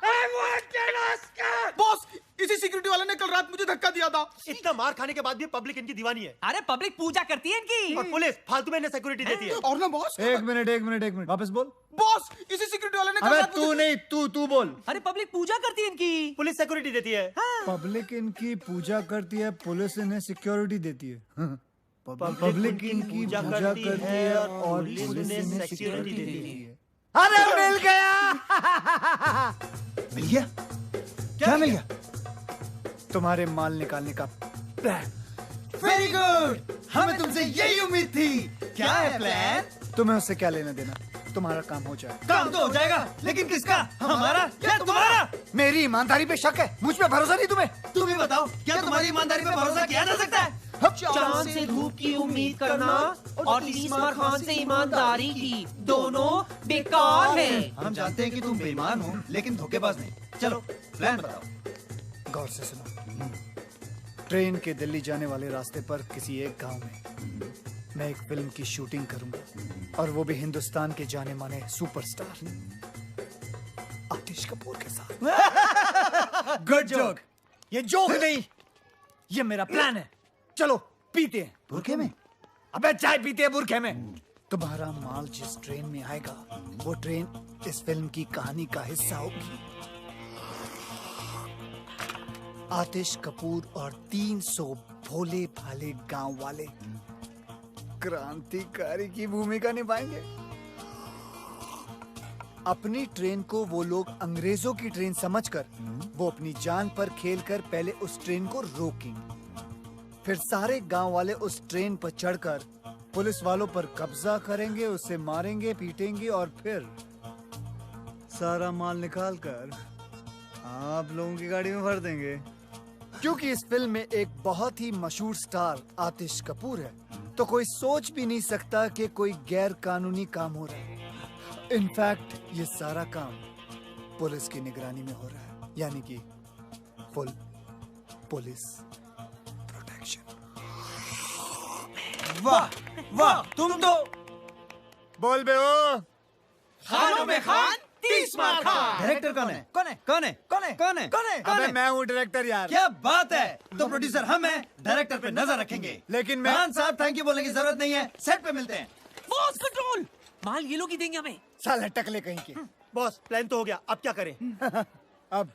I want an Oscar! Boss इसी सिक्योरिटी वाले ने कल रात मुझे धक्का दिया था। इतना मार खाने के बाद भी पब्लिक इनकी दीवानी है। अरे पब्लिक पूजा करती है इनकी। और पुलिस फालतू में इन्हें सिक्योरिटी देती है। और ना बॉस। एक मिनट वापस बोल। बॉस इसी सिक्योरिटी वाले ने कल अबे रात तू नहीं, तू बोल। अरे पब्लिक पूजा करती है इनकी। पुलिस सिक्योरिटी देती है। पब्लिक इनकी पूजा करती है, पुलिस इन्हें सिक्योरिटी देती है। पब्लिक इनकी पूजा करती है और पुलिस इन्हें सिक्योरिटी देती है। अरे मिल गया। मिल गया? क्या मिल गया? तुम्हारे माल निकालने का प्लान। वेरी गुड, हमें तुमसे यही उम्मीद थी। क्या है प्लान? तुम्हें उससे क्या लेना देना, तुम्हारा काम हो जाए। काम तो हो जाएगा, लेकिन किसका? हमारा या तुम्हारा? मेरी ईमानदारी पे शक है, मुझ पे भरोसा नहीं तुम्हें? तुम ही बताओ, क्या तुम्हारी ईमानदारी पे भरोसा किया जा सकता है? चांद से धूप की उम्मीद करना और तीसमार खान से ईमानदारी की, दोनों बेकार है। हम जानते हैं कि तुम बेईमान हो, लेकिन धोखेबाज नहीं। चलो प्लान बताओ। गौर से सुनो। ट्रेन के दिल्ली जाने वाले रास्ते पर किसी एक गांव में मैं एक फिल्म की शूटिंग करूंगा, और वो भी हिंदुस्तान के जाने माने सुपरस्टार आतिश कपूर के साथ। Good joke. ये जोक नहीं, ये मेरा प्लान है। चलो पीते हैं। बुरखे में? अबे चाय पीते हैं बुरखे में। तुम्हारा माल जिस ट्रेन में आएगा वो ट्रेन इस फिल्म की कहानी का हिस्सा होगी। आतिश कपूर और 300 भोले भाले गांव वाले क्रांतिकारी की भूमिका निभाएंगे। अपनी ट्रेन को वो लोग अंग्रेजों की ट्रेन समझकर वो अपनी जान पर खेलकर पहले उस ट्रेन को रोकेंगे। फिर सारे गांव वाले उस ट्रेन पर चढ़कर पुलिस वालों पर कब्जा करेंगे, उसे मारेंगे, पीटेंगे और फिर सारा माल निकालकर आप लोगों की गाड़ी में भर देंगे। क्योंकि इस फिल्म में एक बहुत ही मशहूर स्टार आतिश कपूर है, तो कोई सोच भी नहीं सकता कि कोई गैर कानूनी काम हो रहा है। इनफैक्ट ये सारा काम पुलिस की निगरानी में हो रहा है, यानी कि फुल पुलिस प्रोटेक्शन। वाह वाह, तुम तो बोल बे ओ खानों में खान 30 मार खान। डायरेक्टर कौन है? कौन है? कौन है? कौन है? कौन है? कौन है? अबे मैं हूँ डायरेक्टर यार। क्या बात है, तो प्रोड्यूसर हम हैं, डायरेक्टर पे नजर रखेंगे। लेकिन मैं खान साहब थैंक यू बोलने की जरूरत नहीं है, सेट पे मिलते हैं। बॉस कंट्रोल, माल ये लोग ही देंगे हमें। साले टकले कहीं के। बॉस प्लान तो हो गया, अब क्या करें? अब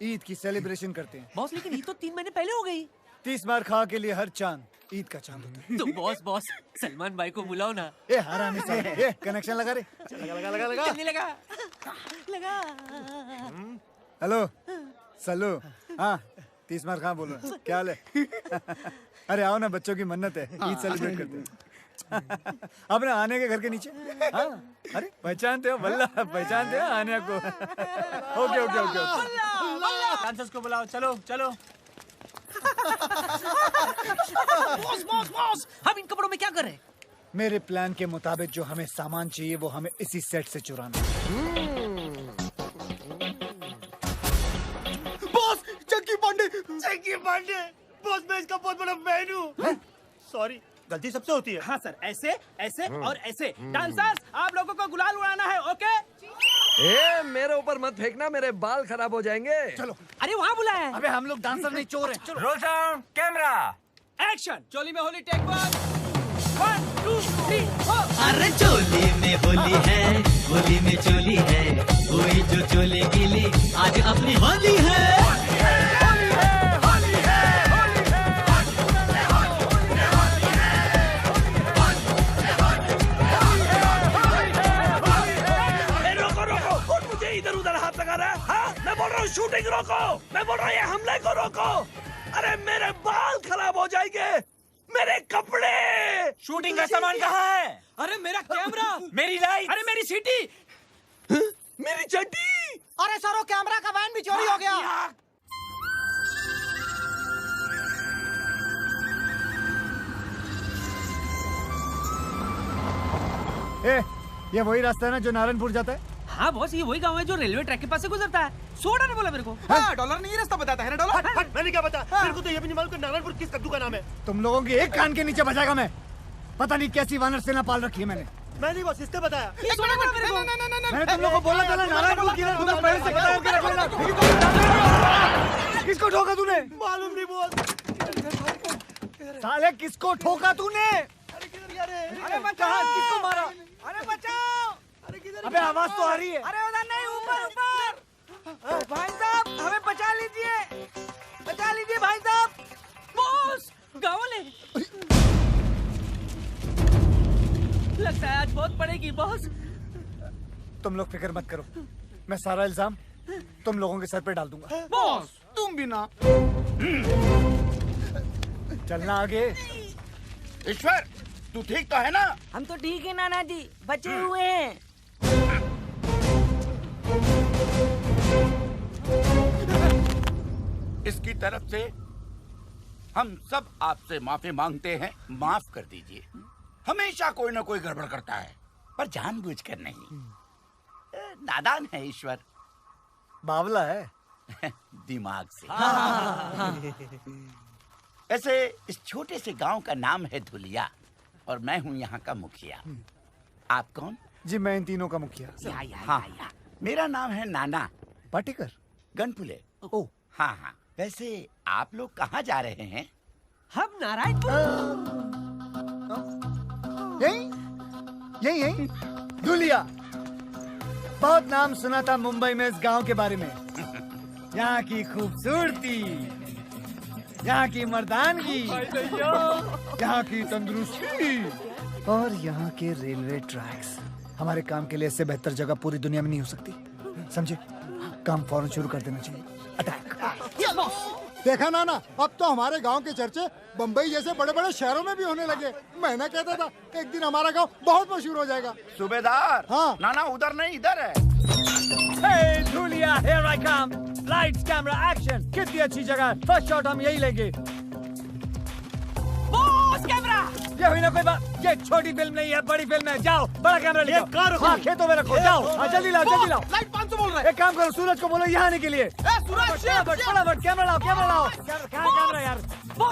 ईद की सेलिब्रेशन करते हैं। बॉस लेकिन ईद तो 3 महीने पहले हो गई। 30 मार खा के लिए हर चांद ईद का चांद होता है। तो बॉस सलमान भाई को बुलाओ ना। ए हरामी से ए कनेक्शन लगा रे। चलने लगा। हेलो सल्लू, हाँ 30 मार खा बोलो, क्या हाल है? अरे आओ ना, बच्चों की मन्नत है, ईद सेलिब्रेट करते हैं। अपने आने के घर के नीचे। हाँ अरे पहचानते हो? वल्ला पहचानते हो आने को? ओके ओके ओके डांसर्स को बुलाओ, चलो चलो। बॉस हम इन कपड़ों में क्या कर रहे हैं? मेरे प्लान के मुताबिक जो हमें सामान चाहिए वो हमें इसी सेट से चुराना है। बॉस चक्की पांडे, चक्की पांडे। बॉस मैं इसका बहुत बड़ा फैन हूँ। सॉरी, गलती सबसे होती है। हाँ सर, ऐसे ऐसे और ऐसे। डांसर्स आप लोगों को गुलाल उड़ाना है, ओके? ए, मेरे ऊपर मत फेंकना, मेरे बाल खराब हो जाएंगे। चलो। अरे वहाँ बुलाया है। अबे हम लोग डांसर नहीं, चोर हैं। चलो। Roll sound, camera, action. चोली में होली, टेक 1 2 3 4। अरे चोली में होली है, होली में चोली है, कोई जो चोले गिली आज अपनी होली है। इधर उधर हाथ लगा रहा है। हाँ? मैं बोल रहा हूँ शूटिंग रोको, मैं बोल रहा हूँ ये हमले को रोको। अरे मेरे बाल खराब हो जाएंगे, मेरे कपड़े। शूटिंग का सामान कहाँ है? अरे मेरा कैमरा, मेरी लाइट, अरे मेरी सीटी, मेरी चड्डी। अरे सरो कैमरा का वैन भी चोरी हो गया। ए, ये वही रास्ता है ना जो नारायणपुर जाता है? हाँ बॉस, ये वही गांव है जो रेलवे ट्रैक के पास से गुजरता है। सोडा ने बोला मेरे को। हाँ, डॉलर नहीं रास्ता बताता है ना डॉलर। हट, मैंने क्या बता? मेरे को तो ये भी नहीं मालूम कि नारायणपुर किस कद्दू का नाम है। तुम लोगों की एक कान के नीचे बजाएगा मैं। पता नहीं कैसी वानर सेना पाल रखी है मैंने। मैं नहीं बॉस, इसने बताया। ये सोडा बोला मेरे को। मैंने तुम लोगों को बोला था ना नारायणपुर की तुम्हें पहले से पता करके रख लेना। किसको ठोका तूने? मालूम नहीं बॉस। साले किसको ठोका तूने? अरे कहाँ किसको मारा? अरे बचाओ। अबे आवाज तो आ रही है। अरे उधर नहीं, ऊपर ऊपर। भाई साहब हमें बचा लीजिए, बचा लीजिए भाई साहब। बॉस गाँव वाले। लगता है आज बहुत पड़ेगी बॉस। तुम लोग फिक्र मत करो, मैं सारा इल्जाम तुम लोगों के सर पे डाल दूंगा। बॉस तुम भी ना। चलना आगे। ईश्वर तू ठीक तो है ना? हम तो ठीक है नाना जी, बचे हुए हैं। इसकी तरफ से हम सब आपसे माफी मांगते हैं, माफ कर दीजिए। हमेशा कोई ना कोई गड़बड़ करता है, पर जानबूझकर नहीं। नादान है ईश्वर, बावला है दिमाग से। ऐसे इस छोटे से गांव का नाम है धुलिया और मैं हूँ यहाँ का मुखिया। आप कौन? जी मैं इन तीनों का मुखिया। हाँ, मेरा नाम है नाना पाटेकर गनपुले। ओ हाँ हाँ, वैसे आप लोग कहाँ जा रहे हैं? हम नारायणपुर। यही यही यही धुलिया। बहुत नाम सुना था मुंबई में इस गांव के बारे में। यहाँ की खूबसूरती, यहाँ की मर्दानगी, यहाँ की तंदुरुस्ती और यहाँ के रेलवे ट्रैक्स। हमारे काम के लिए इससे बेहतर जगह पूरी दुनिया में नहीं हो सकती, समझे? काम फौरन शुरू कर देना चाहिए। अटैक। देखा ना, अब तो हमारे गांव के चर्चे बम्बई जैसे बड़े बड़े शहरों में भी होने लगे। मैं ना कहता था एक दिन हमारा गांव बहुत मशहूर हो जाएगा। सूबेदार। हाँ। ना उधर नहीं, इधर है। Hey, Julia, here I come. Lights, camera, action. कितनी अच्छी जगह है। फर्स्ट शॉट हम यही लेंगे। Boss camera. ये हुई ना कोई बात। ये छोटी फिल्म नहीं है, बड़ी फिल्म है। जाओ, बड़ा कैमरा लेके आओ। हाँ, खेतों में रखो। जाओ, हाँ, जल्दी लाओ, जल्दी लाओ। लाइट 500 बोल रहा है। एक काम करो, सूरज को बोलो यहाँ आने के लिए। सूरज, फटाफट कैमरा लाओ, कैमरा लाओ। कैमरा यार।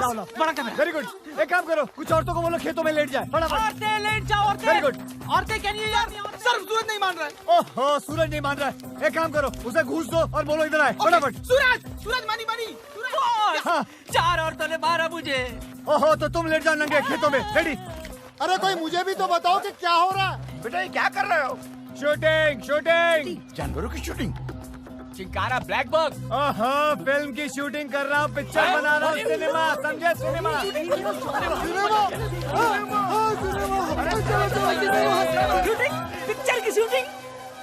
लाओ, लाओ। बड़ा कैमरा। Very good. एक काम करो, कुछ औरतों को बोलो खेतों में लेट जाए। फटाफट। औरतें लेट जाओ, औरतें। Very good. औरतें क्या नहीं यार? सर सूरज नहीं मान रहा है। ओहो, सूरज नहीं मान रहा है। एक काम करो, उसे घूस दो और बोलो इधर आए। फटाफट। सूरज मानी। हाँ। 4 औरतों ने मारा मुझे। ओहो, तो तुम लेट जाओ नंगे खेतों में। रेडी? अरे कोई मुझे भी तो बताओ कि क्या हो रहा है। बेटा ये क्या कर रहे हो? शूटिंग। जानवरों की शूटिंग। Chinkara black bug. ओहो, फिल्म की शूटिंग कर रहा हूँ, पिक्चर बना रहा हूँ। सिनेमा, समझे? सिनेमा। शूटिंग? पिक्चर की शूटिंग?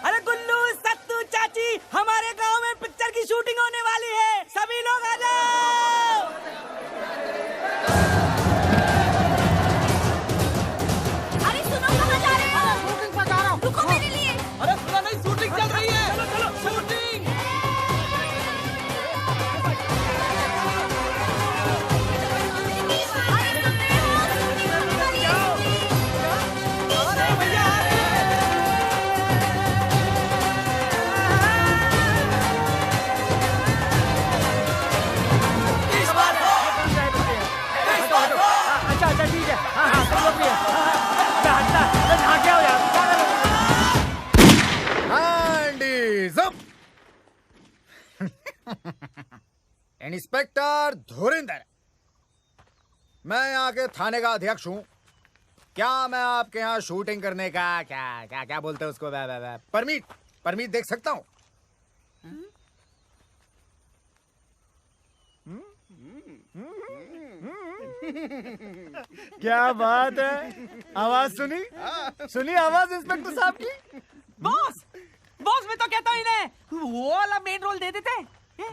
अरे गुल्लू, सत्तू, चाची, हमारे गांव में पिक्चर की शूटिंग होने वाली है। सभी लोग आ जाओ। अरे सुनो, कहाँ जा रहे हो? शूटिंग पर जा रहा हूँ। रुको मेरे लिए। अरे सुना नहीं, शूटिंग चल रही है। चलो शूटिंग। अच्छा ठीक है। हाँ, तुम लोग भी है। हाँ, क्या हो यार? इंस्पेक्टर धुरिंदर, मैं यहाँ के थाने का अध्यक्ष हूँ। क्या मैं आपके यहाँ शूटिंग करने का क्या बोलते हैं उसको, परमिट देख सकता हूँ? क्या बात है? आवाज सुनी आवाज इंस्पेक्टर साहब की? बॉस मैं तो कहता हूँ इन्हें वो वाला मेन रोल दे देते।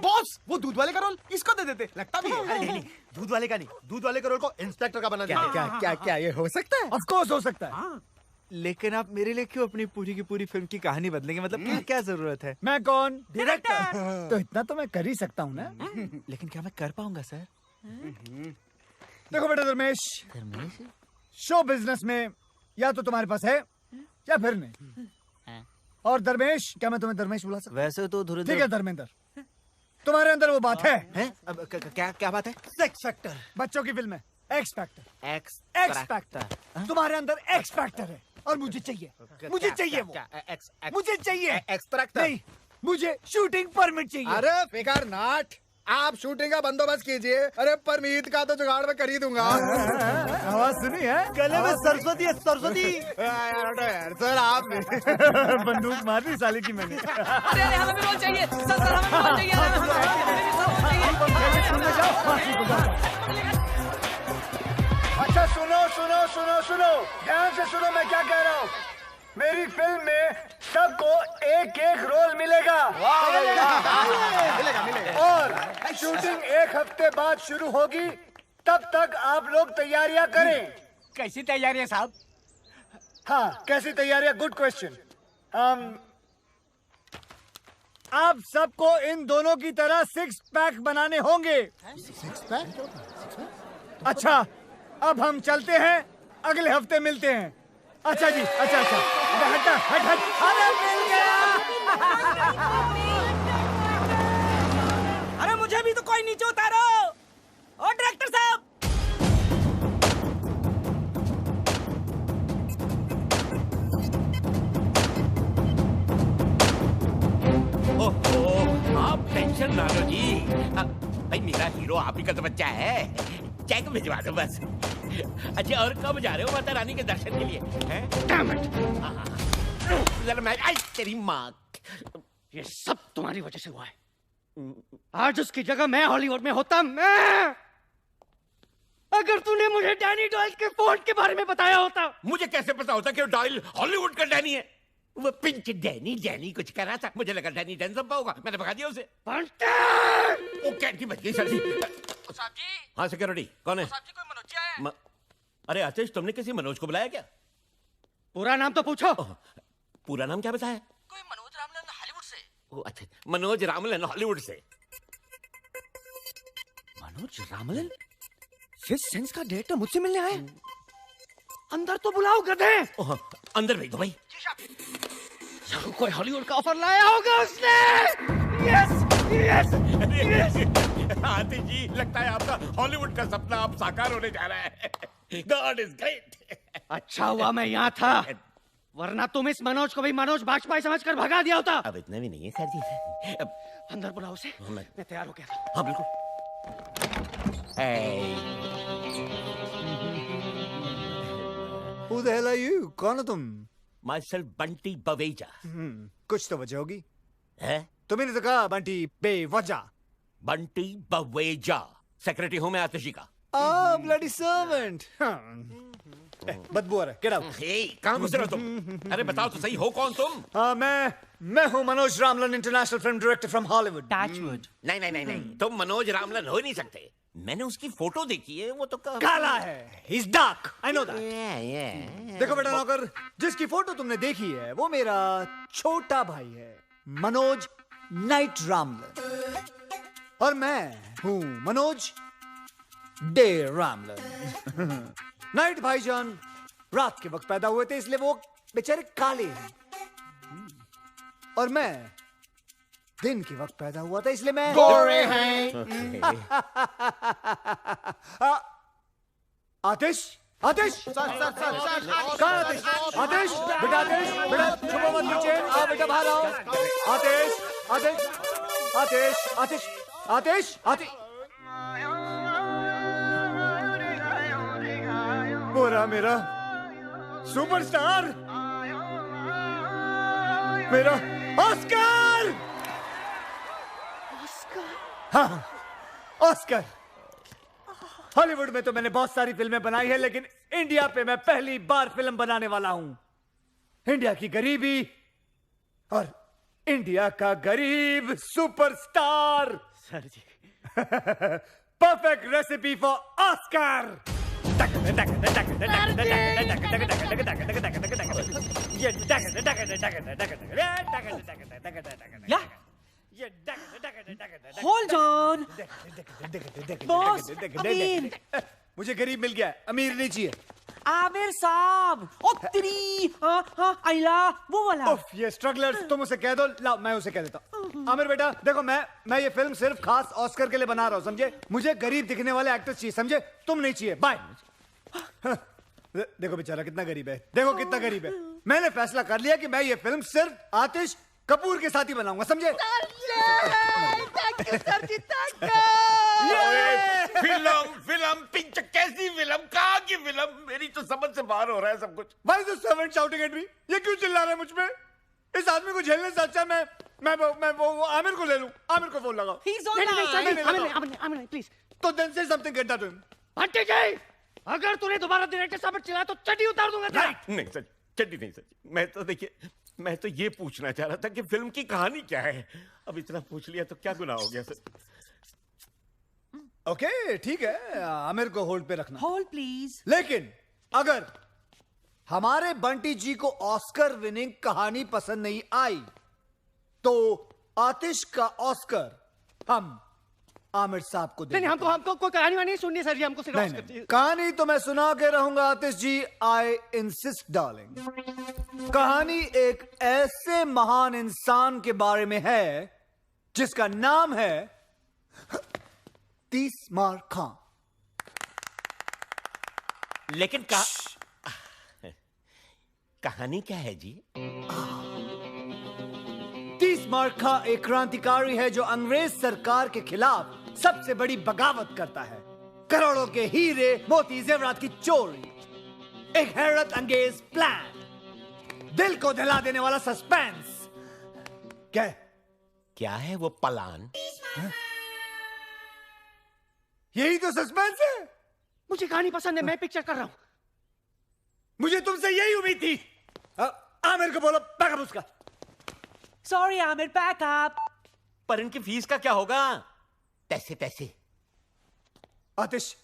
बॉस वो दूध वाले का रोल इसको दे देते। लगता भी है। नहीं, दूध वाले का नहीं, दूध वाले का रोल को इंस्पेक्टर का बना दिया। क्या ये हो सकता है? ऑफ कोर्स हो सकता है। लेकिन आप मेरे लिए क्यों अपनी पूरी की पूरी फिल्म की कहानी बदलेंगे? मतलब क्या जरूरत है? मैं कौन? डायरेक्टर। तो इतना तो मैं कर ही सकता हूँ ना। लेकिन क्या मैं कर पाऊंगा सर? देखो बेटा धर्मेश, शो बिजनेस में या तो तुम्हारे पास है या फिर नहीं। और धर्मेश, क्या मैं तुम्हें धर्मेश बुला सकता? वैसे तो ठीक है धर्मेंद्र, तुम्हारे अंदर वो बात है? अब क्या बात है? Sex factor. बच्चों की फिल्म है एक्स फैक्टर। X factor. तुम्हारे अंदर एक्स फैक्टर है और मुझे चाहिए वो। मुझे चाहिए एक्सट्रैक्टर नहीं, मुझे शूटिंग परमिट चाहिए। अरे बेकार नाट, आप शूटिंग का बंदोबस्त कीजिए। अरे परमीत का तो जुगाड़ में कर ही दूंगा। आवाज सुनी है? गले में सरस्वती है, सरस्वती। सर आप बंदूक मारनी साले की मैंने। अरे हमें भी रोल चाहिए सर, हमें भी रोल चाहिए। अच्छा सुनो, ध्यान से सुनो मैं क्या कह रहा हूँ। मेरी फिल्म में सबको एक एक रोल मिलेगा। और शूटिंग 1 हफ्ते बाद शुरू होगी, तब तक आप लोग तैयारियां करें। कैसी तैयारियां साहब? हाँ, कैसी तैयारियां? Good question. आप सबको इन दोनों की तरह 6 पैक बनाने होंगे। 6 पैक? अच्छा, अब हम चलते हैं, अगले हफ्ते मिलते हैं। अच्छा जी, अच्छा। हट। अरे मिल गया। अरे मुझे भी तो कोई नीचे उतारो। ओ डायरेक्टर साहब। ओहो, आप टेंशन ना लो जी। भाई मेरा हीरो आप ही का तो बच्चा है। चेक भिजवा दो बस। अच्छा, और कब जा रहे हो माता रानी के दर्शन के लिए? हैं? जरा मैं, आई तेरी माँ, ये सब तुम्हारी वजह से हुआ है। आज उसकी जगह मैं हॉलीवुड में होता, मैं अगर तूने मुझे डैनी डॉयल के फोन के बारे में बताया होता। मुझे कैसे पता होता कि डॉयल हॉलीवुड का डैनी है? वो पिंच डैनी कुछ कर रहा था, मुझे लगा डैनी डेंजम्पा होगा, मैंने भगा दिया उसे। वो कैंटी बच गई सर जी। हाँ सिक्योरिटी, कौन है? कोई मनोज जी आया है? अरे आतिश, तुमने किसी मनोज को बुलाया क्या? पूरा नाम तो पूछो। पूरा नाम क्या बताया? कोई मनोज रामलन हॉलीवुड से। ओ अच्छा, मनोज रामलन हॉलीवुड से। मनोज रामलन फिफ्थ सेंस का डायरेक्टर मुझसे मिलने आए। अंदर तो बुलाओ गधे। अंदर भेज दो भाई। कोई हॉलीवुड का ऑफर लाया होगा उसने। Yes yes yes. Aatish ji, लगता है आपका हॉलीवुड का सपना अब साकार होने जा रहा है। God is great. अच्छा हुआ मैं यहाँ था, वरना तुम इस मनोज को भी मनोज बाजपेयी समझकर भगा दिया होता। अब इतना भी नहीं है सर जी। अंदर बुलाओ उसे। मैं तैयार हो गया था। हाँ बिल्कुल। Who the hell are you? कौन हो तुम? Myself बंटी बवेजा। कुछ तो वजह होगी। है? तुम्ही तो कहा बंटी बेवजह। बंटी बवेजा, सेक्रेटरी हूँ मैं आतिश जी का। bloody servant। बदबू आ रहा है, get out। कहाँ घुस रहे हो तुम? अरे बताओ तो सही, हो कौन तुम? मैं हूँ Manoj Ramlan, international film director from Hollywood. नहीं, तुम मनोज रामलन हो ही नहीं सकते। मैंने उसकी फोटो देखी है, वो तो काला है। He's dark, I know that। देखो बेटा नौकर, जिसकी फोटो तुमने देखी है वो मेरा छोटा भाई है, मनोज नाइट रामलन, और मैं हूँ मनोज डे रामलन। नाइट भाईजान रात के वक्त पैदा हुए थे, इसलिए वो बेचारे काले हैं, और मैं दिन के वक्त पैदा हुआ था, इसलिए मैं गोरे हैं। आतिश, आतिश, कहाँ आतिश? आतिश, बेटा आतिश, बेटा छुपो मत नीचे, आओ बेटा बाहर आओ। आतिश, आतिश, आतिश, आतिश, आतिश, आतिश। वो रहा मेरा सुपरस्टार, मेरा ऑस्कर। हाँ, ऑस्कर। हॉलीवुड में तो मैंने बहुत सारी फिल्में बनाई है, लेकिन इंडिया पे मैं पहली बार फिल्म बनाने वाला हूं। इंडिया की गरीबी और इंडिया का गरीब superstar. Sir ji. Perfect recipe for Oscar. Hold on. Boss, अमीर। मुझे गरीब मिल गया, अमीर नहीं चाहिए। आमिर साहब, ओ तेरी, आइला, वो वाला। उफ, ये स्ट्रगलर्स, तुम उसे कह दो। लाओ, मैं उसे कह देता हूँ। आमिर बेटा, देखो मैं ये फिल्म सिर्फ खास ऑस्कर के लिए बना रहा हूँ, समझे? मुझे गरीब दिखने वाले एक्टर्स चाहिए, समझे? तुम नहीं चाहिए। बाय। देखो बेचारा कितना गरीब है, देखो कितना गरीब है। मैंने फैसला कर लिया कि मैं ये फिल्म सिर्फ आतिश कपूर के साथ ही बनाऊंगा, समझे? फिल्म पिंच, कैसी फिल्म, कहाँ की फिल्म? मेरी तो समझ से बाहर हो रहा है सब कुछ। Why is the servant shouting at me? ये क्यों चिल्ला रहा है मुझ पे? इस आदमी को झेलने से अच्छा मैं वो आमिर को ले लूं। आमिर को फोन लगाओ। He's on line. Aamir please. तो then say something, get that to him. Aunty ji, अगर तूने दोबारा डायरेक्टर साहब चिल्लाया तो चड्डी उतार दूंगा तेरा। नहीं सच, चड्डी नहीं सच। मैं तो देखिए, मैं तो ये पूछना चाह रहा था कि फिल्म की कहानी क्या है। अब इतना पूछ लिया तो क्या गुनाह हो गया सर? ओके, ठीक है, आमिर को होल्ड पे रखना। Hold please. लेकिन अगर हमारे बंटी जी को ऑस्कर विनिंग कहानी पसंद नहीं आई तो आतिश का ऑस्कर हम आमिर साहब को नहीं, हमको कोई कहानी वानी सुननी है सर जी, हमको सिर्फ नहीं, नहीं, कहानी तो मैं सुना के रहूंगा आतिश जी। I insist darling. कहानी एक ऐसे महान इंसान के बारे में है जिसका नाम है तीसमार खां। लेकिन कहानी क्या है जी? तीसमार खां एक क्रांतिकारी है जो अंग्रेज सरकार के खिलाफ सबसे बड़ी बगावत करता है। करोड़ों के हीरे मोती जेवरात की चोरी, एक हैरत अंगेज प्लान, दिल को दिला देने वाला सस्पेंस। क्या है वो प्लान? यही तो सस्पेंस है। मुझे कहानी पसंद है, मैं पिक्चर कर रहा हूं। मुझे तुमसे यही उम्मीद थी। आमिर को बोलो बैकअप उसका। Sorry Aamir, backup. पर इनकी फीस का क्या होगा? पैसे पैसे। आतिश,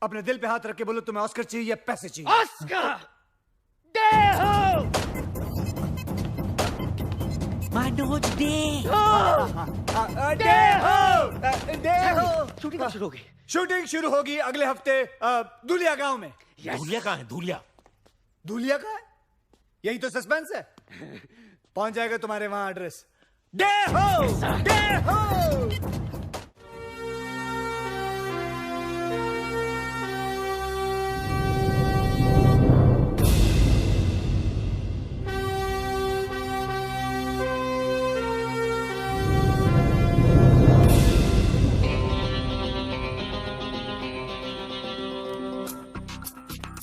अपने दिल पे हाथ रख के बोलो तुम्हें ऑस्कर चाहिए या पैसे चाहिए? ऑस्कर दे हो। मनोज दे। शूटिंग शुरू होगी। शूटिंग शुरू होगी अगले हफ्ते दुलिया गांव में। धूलिया कहाँ है? धूलिया? धूलिया का है? यही तो सस्पेंस है। पहुंच जाएगा तुम्हारे वहां एड्रेस। डे हो, डे हो।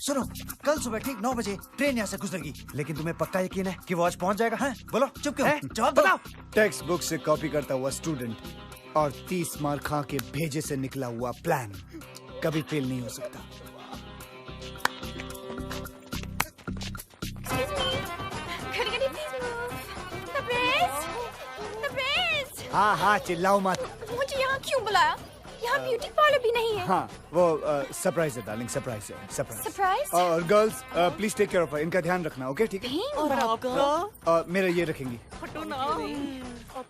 सुनो, कल सुबह ठीक 9 बजे ट्रेन यहाँ से गुजरेगी, लेकिन तुम्हें पक्का यकीन है कि वो आज पहुँच जाएगा? हाँ बोलो, चुप क्यों? जवाब बताओ। टेक्स्ट बुक से कॉपी करता हुआ स्टूडेंट और 30 मार खा के भेजे से निकला हुआ प्लान कभी फेल नहीं हो सकता। हाँ हाँ चिल्लाओ मत। मुझे यहाँ क्यों बुलाया? यहाँ ब्यूटी पार्लर भी नहीं है। हाँ वो सरप्राइज है डार्लिंग, सरप्राइज है। सरप्राइज? और girls please take care of her, इनका ध्यान रखना। ओके ठीक है? और आपका? मेरा ये रखेंगी।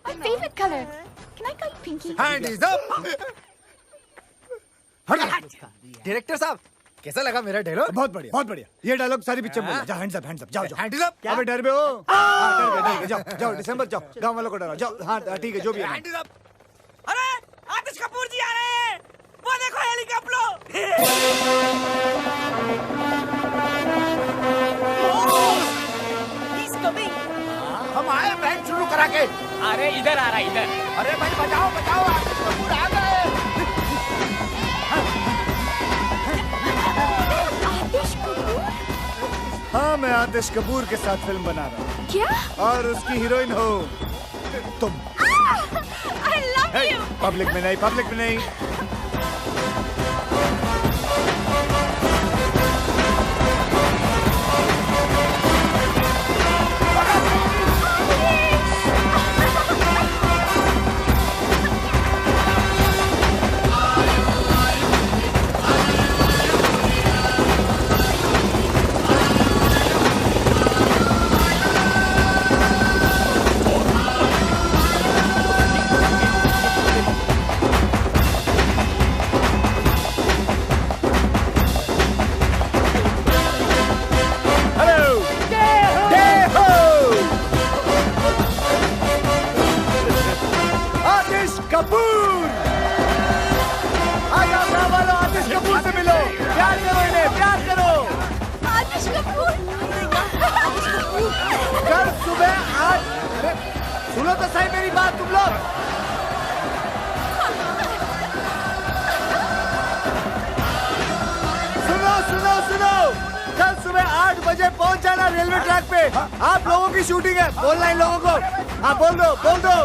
My favorite color. Can I call you Pinky? Hand is up. Director साहब कैसा लगा मेरा डायलॉग? बहुत बढ़िया, बहुत बढ़िया। ये डायलॉग सारी पिक्चर में जाओ। हैंड्स अप, हैंड्स अप, जाओ जाओ। Hands up. अबे डर बे हो? डर गए, जाओ जाओ। दिसंबर जाओ, गांव वालों को डराओ। जाओ। हाँ ठीक है, जो भी है। Hands up. अरे आतिश कपूर जी आ रहे हैं, वो देखो हेलीकॉप्टर। He's coming. हम आए बैंड शुरू करा के। अरे इधर आ रहा है, इधर। अरे भाई बचाओ बचाओ, कपूर आ गए। आतिश कपूर? हाँ मैं आतिश कपूर के साथ फिल्म बना रहा हूँ। क्या? और उसकी हीरोइन हो तुम। I love you. पब्लिक में नहीं, पब्लिक में नहीं। सुनो तो सही मेरी बात तुम लोग। सुनो सुनो सुनो, कल सुबह 8 बजे पहुंच जाना रेलवे ट्रैक पे। आप लोगों की शूटिंग है, बोलना इन लोगों को। हाँ बोल दो, बोल दो।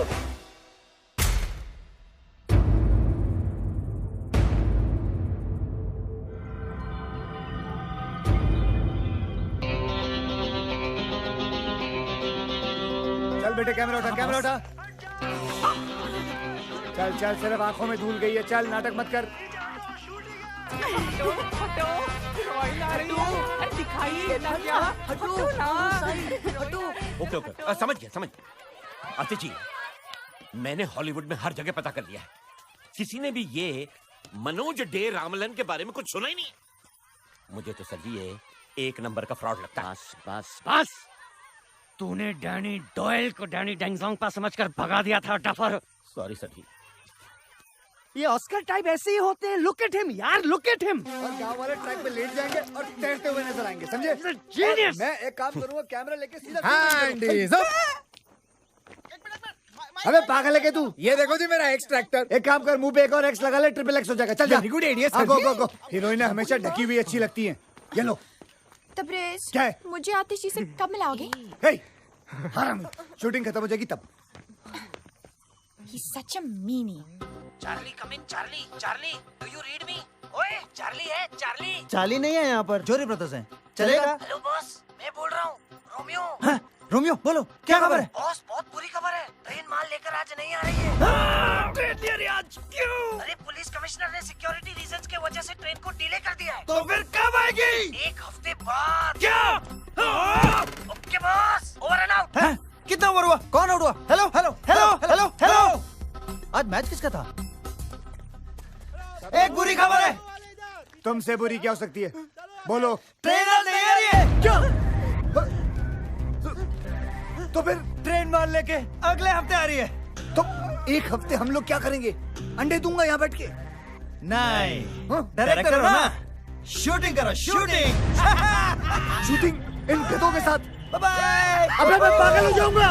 चल बेटे कैमरा उठा, कैमरा उठा। चल चल, सिर्फ आंखों में धूल गई है। चल नाटक मत कर। ओके ओके, समझ गया समझ गया। आतिश जी, मैंने हॉलीवुड में हर जगह पता कर लिया है, किसी ने भी ये मनोज डे रामलन के बारे में कुछ सुना ही नहीं। मुझे तो सर ये एक नंबर का फ्रॉड लगता है। बस बस बस, तूने डैनी डॉयल को डैनी डेंगजोंग समझकर भगा दिया था डफर। सॉरी सर जी। ये ऑस्कर टाइप ऐसे ही होते हैं। लुक एट हिम यार, लुक एट हिम। और गांव वाले ट्रैक पे लेट जाएंगे और तैरते हुए नजर आएंगे, समझे? जीनियस। मैं एक काम करूंगा, कैमरा लेके सीधा हैंड इज अप। अबे पागल है क्या तू? ये देखो जी मेरा एक्स ट्रैक्टर। एक काम कर, मुंह पे एक और एक्स लगा ले, ट्रिपल एक्स हो जाएगा। चल जा। गुड आइडिया हाँ, गो गो गो। हीरोइनें हमेशा ढकी हुई अच्छी लगती हैं। ये लो। तबरेज, क्या है? मुझे आतिशी से कब मिलाओगे? हे, हरामी, शूटिंग खत्म हो जाएगी तब। He's such a meanie. Charlie come in. Charlie Charlie do you read me? ओए चार्ली है चार्ली। चार्ली नहीं है यहाँ पर, जोरी ब्रदर्स हैं। चलेगा? हेलो बॉस, मैं बोल रहा हूँ रोमियो। हाँ, रोमियो बोलो, क्या खबर है? बॉस बहुत बुरी खबर है, ट्रेन माल लेकर आज नहीं आ रही है। ट्रेन आज क्यों? अरे पुलिस कमिश्नर ने सिक्योरिटी रीजंस के वजह से ट्रेन को डिले कर दिया है। तो फिर कब आएगी? 1 हफ्ते बाद। क्या? Okay boss, over and out. हैं? कितना ओवर हुआ? कौन आउट हुआ? Hello hello hello hello hello. आज मैच किसका था? एक बुरी खबर है। तुमसे बुरी क्या हो सकती है? बोलो। ट्रेन आज नहीं आ रही है। क्या? तो फिर ट्रेन माल लेके अगले हफ्ते आ रही है। तो 1 हफ्ते हम लोग क्या करेंगे? अंडे दूंगा यहाँ बैठ के। नहीं, डायरेक्टर हो ना, शूटिंग करो, शूटिंग। शूटिंग इन गधों के साथ? Bye bye. अबे मैं पागल हो जाऊंगा।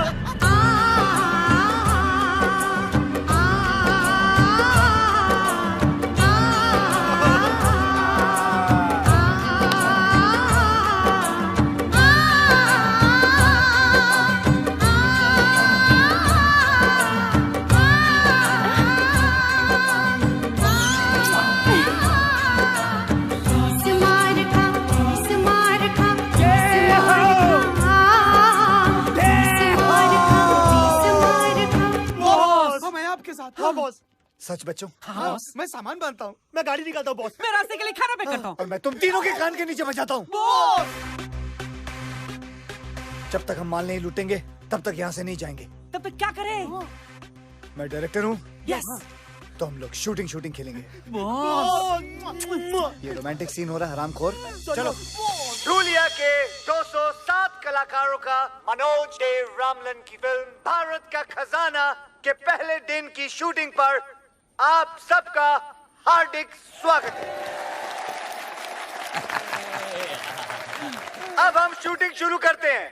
हाँ बॉस। सच बच्चों? हाँ बॉस। मैं सामान बांधता हूँ, मैं गाड़ी निकालता हूँ बॉस। मैं रास्ते के लिए खाना पैक करता हूँ। और मैं तुम तीनों के कान के नीचे बजाता हूँ। जब तक हम माल नहीं लूटेंगे तब तक यहाँ से नहीं जाएंगे। तब तक क्या करें? मैं डायरेक्टर हूँ। यस। तो हम लोग शूटिंग शूटिंग खेलेंगे। बॉस। ये रोमांटिक सीन हो रहा है हरामखोर। चलो। रूलिया के 207 कलाकारों का मनोज डे रामलन की फिल्म भारत का खजाना के पहले दिन की शूटिंग पर आप सबका हार्दिक स्वागत है। अब हम शूटिंग शुरू करते हैं।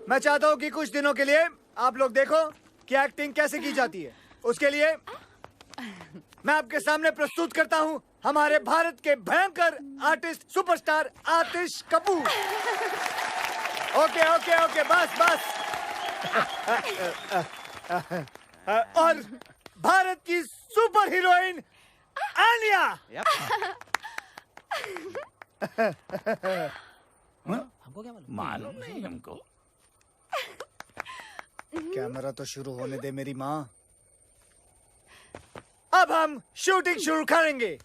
मैं चाहता हूं कि कुछ दिनों के लिए आप लोग देखो कि एक्टिंग कैसे की जाती है। उसके लिए मैं आपके सामने प्रस्तुत करता हूं हमारे भारत के भयंकर artist superstar Aatish Kapoor. Okay okay okay, बस बस। और भारत की सुपर हीरोइन आलिया। हमको क्या मालूम नहीं हमको। कैमरा तो शुरू होने दे मेरी माँ। अब हम शूटिंग शुरू करेंगे।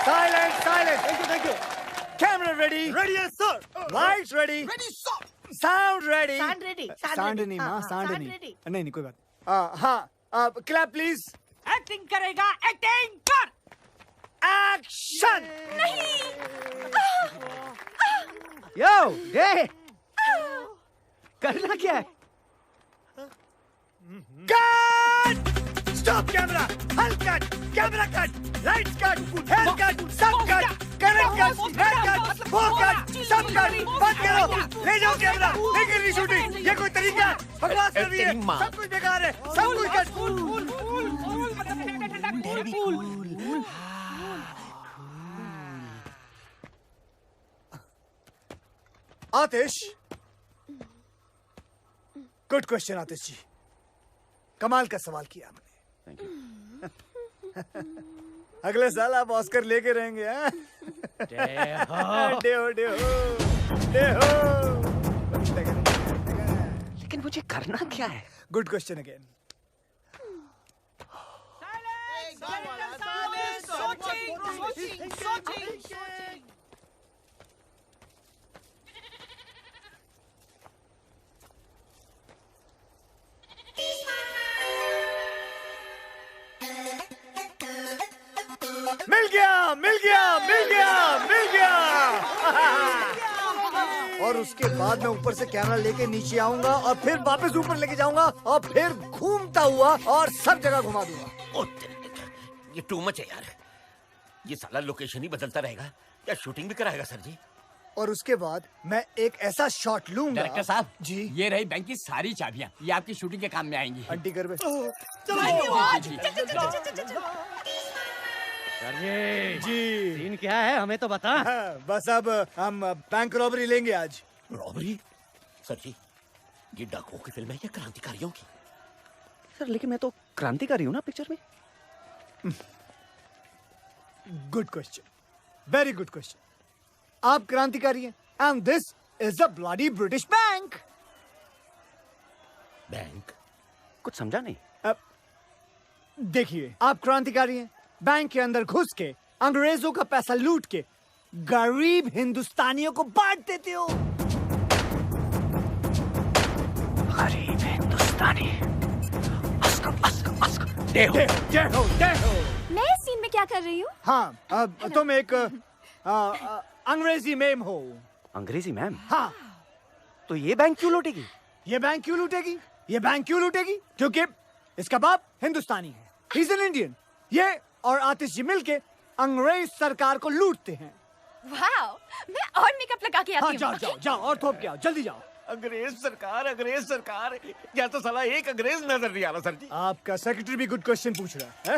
Silent silent. Thank you. Camera ready? Ready है sir. Lights ready? Ready sir. Sound ready? Sound ready. Sound नहीं माँ, साउंड साउंड नहीं। रेडी। नहीं नहीं कोई बात। हाँ, क्लैप प्लीज। एक्टिंग करेगा, एक्टिंग कर। एक्शन। यो ये करना क्या है? कट! Stop camera! हल cut! Camera cut! Lights cut! Hair cut! सब cut! Correct cut! Red cut! वो कट! सब कट! बंद करो! ले जाओ कैमरा! नहीं करनी शूटिंग! ये कोई तरीका है? बकवास कर रही है! सब कुछ बेकार है! सब कुछ कट! आतिश, गुड क्वेश्चन आतिश जी। कमाल का सवाल किया आपने। अगले साल आप ऑस्कर लेके रहेंगे। हाँ? डेहो डेहो डेहो। लेकिन मुझे करना क्या है? Good question again. मिल गया मिल गया मिल गया मिल गया। और उसके बाद मैं ऊपर से कैमरा लेके नीचे आऊंगा और फिर वापस ऊपर लेके जाऊंगा और फिर घूमता हुआ और सब जगह घुमा दूंगा। ये टू मच है यार। ये साला लोकेशन ही बदलता रहेगा या शूटिंग भी कराएगा सर जी? और उसके बाद मैं एक ऐसा शॉट लूंगा। डायरेक्टर साहब जी, ये रही बैंक की सारी चाबियां, ये आपकी शूटिंग के काम में आएंगी। आंटी घर में। जी सीन क्या है हमें तो बता। बस अब हम बैंक रॉबरी लेंगे आज। रॉबरी? सर जी, ये डाकुओं की फिल्म है या क्रांतिकारियों की? सर लेकिन मैं तो क्रांतिकारी हूँ ना पिक्चर में। Good question, very good question. आप क्रांतिकारी हैं and this is a bloody British bank. Bank? कुछ समझा नहीं। देखिए, आप क्रांतिकारी हैं, बैंक के अंदर घुस के अंग्रेजों का पैसा लूट के गरीब हिंदुस्तानियों को बांट देते हो। गरीब हिंदुस्तानी। मैं इस सीन में क्या कर रही हूँ? हाँ, तुम एक अंग्रेजी मैम हो। अंग्रेजी मैम? हाँ। तो ये बैंक क्यों लूटेगी? ये बैंक क्यों लूटेगी? ये बैंक क्यों लूटेगी? क्योंकि इसका बाप हिंदुस्तानी है, He's an Indian। ये और आतिश जी मिलके अंग्रेज सरकार को लूटते हैं। वाओ, मैं और मेकअप लगा के आती हाँ, हूँ। जाओ जाओ जाओ और थोप के आओ, जल्दी जाओ। अंग्रेज सरकार, या तो साला एक अंग्रेज नजर नहीं आ रहा सर जी। आपका सेक्रेटरी भी गुड क्वेश्चन पूछ रहा है।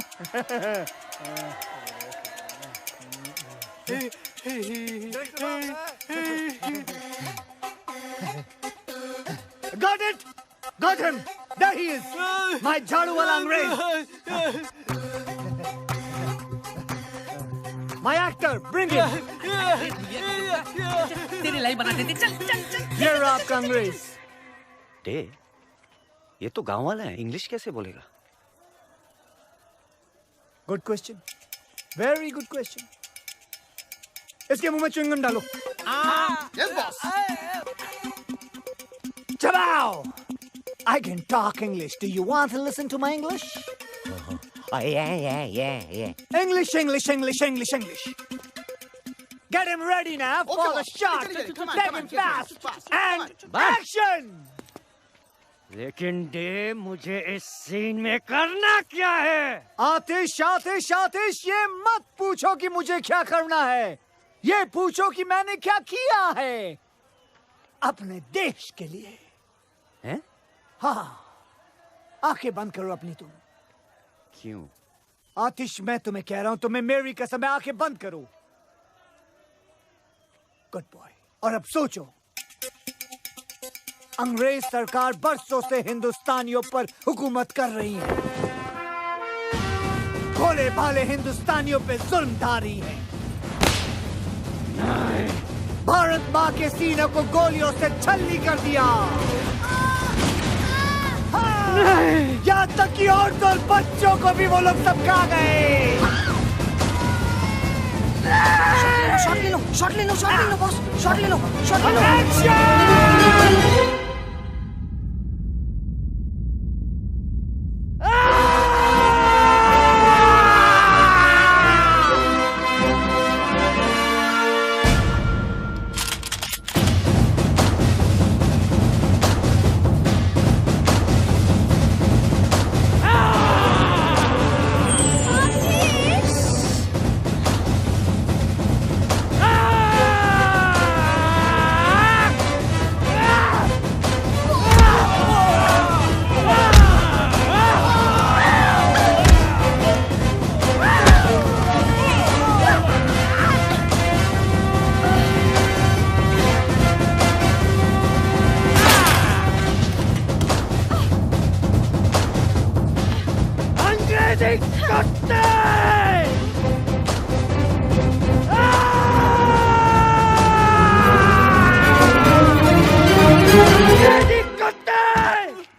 Got it! Got him! There he is! My झाड़ू वाला अंग्रेज! My actor, bring him! तेरी लाइफ बना देती। चल चल चल। Here आपका अंग्रेज। डे, ये तो गांव वाला है, इंग्लिश कैसे बोलेगा? Good question, very good question. इसके मुंह में च्युइंगम डालो। Yes, boss. Chabao! I can talk English. Do you want to listen to my English? Yeah. English. Get him ready now for the shot. Take him fast. And action! लेकिन day, मुझे इस scene में करना क्या है? आतिश, ये मत पूछो कि मुझे क्या करना है। ये पूछो कि मैंने क्या किया है अपने देश के लिए। हैं? हाँ, आंखें बंद करो अपनी तुम। क्यों? आतिश, मैं तुम्हें कह रहा हूं, तुम्हें मेरी कसम है, आंखें बंद करो। Good boy. और अब सोचो, अंग्रेज सरकार बरसों से हिंदुस्तानियों पर हुकूमत कर रही है, भोले भाले हिंदुस्तानियों पे जुल्मधारी है। भारत माँ के सीने को गोलियों से छल्ली कर दिया। यहाँ तक कि औरतों और बच्चों को भी वो लोग सब खा गए। शॉट ले लो बॉस, शॉट ले लो।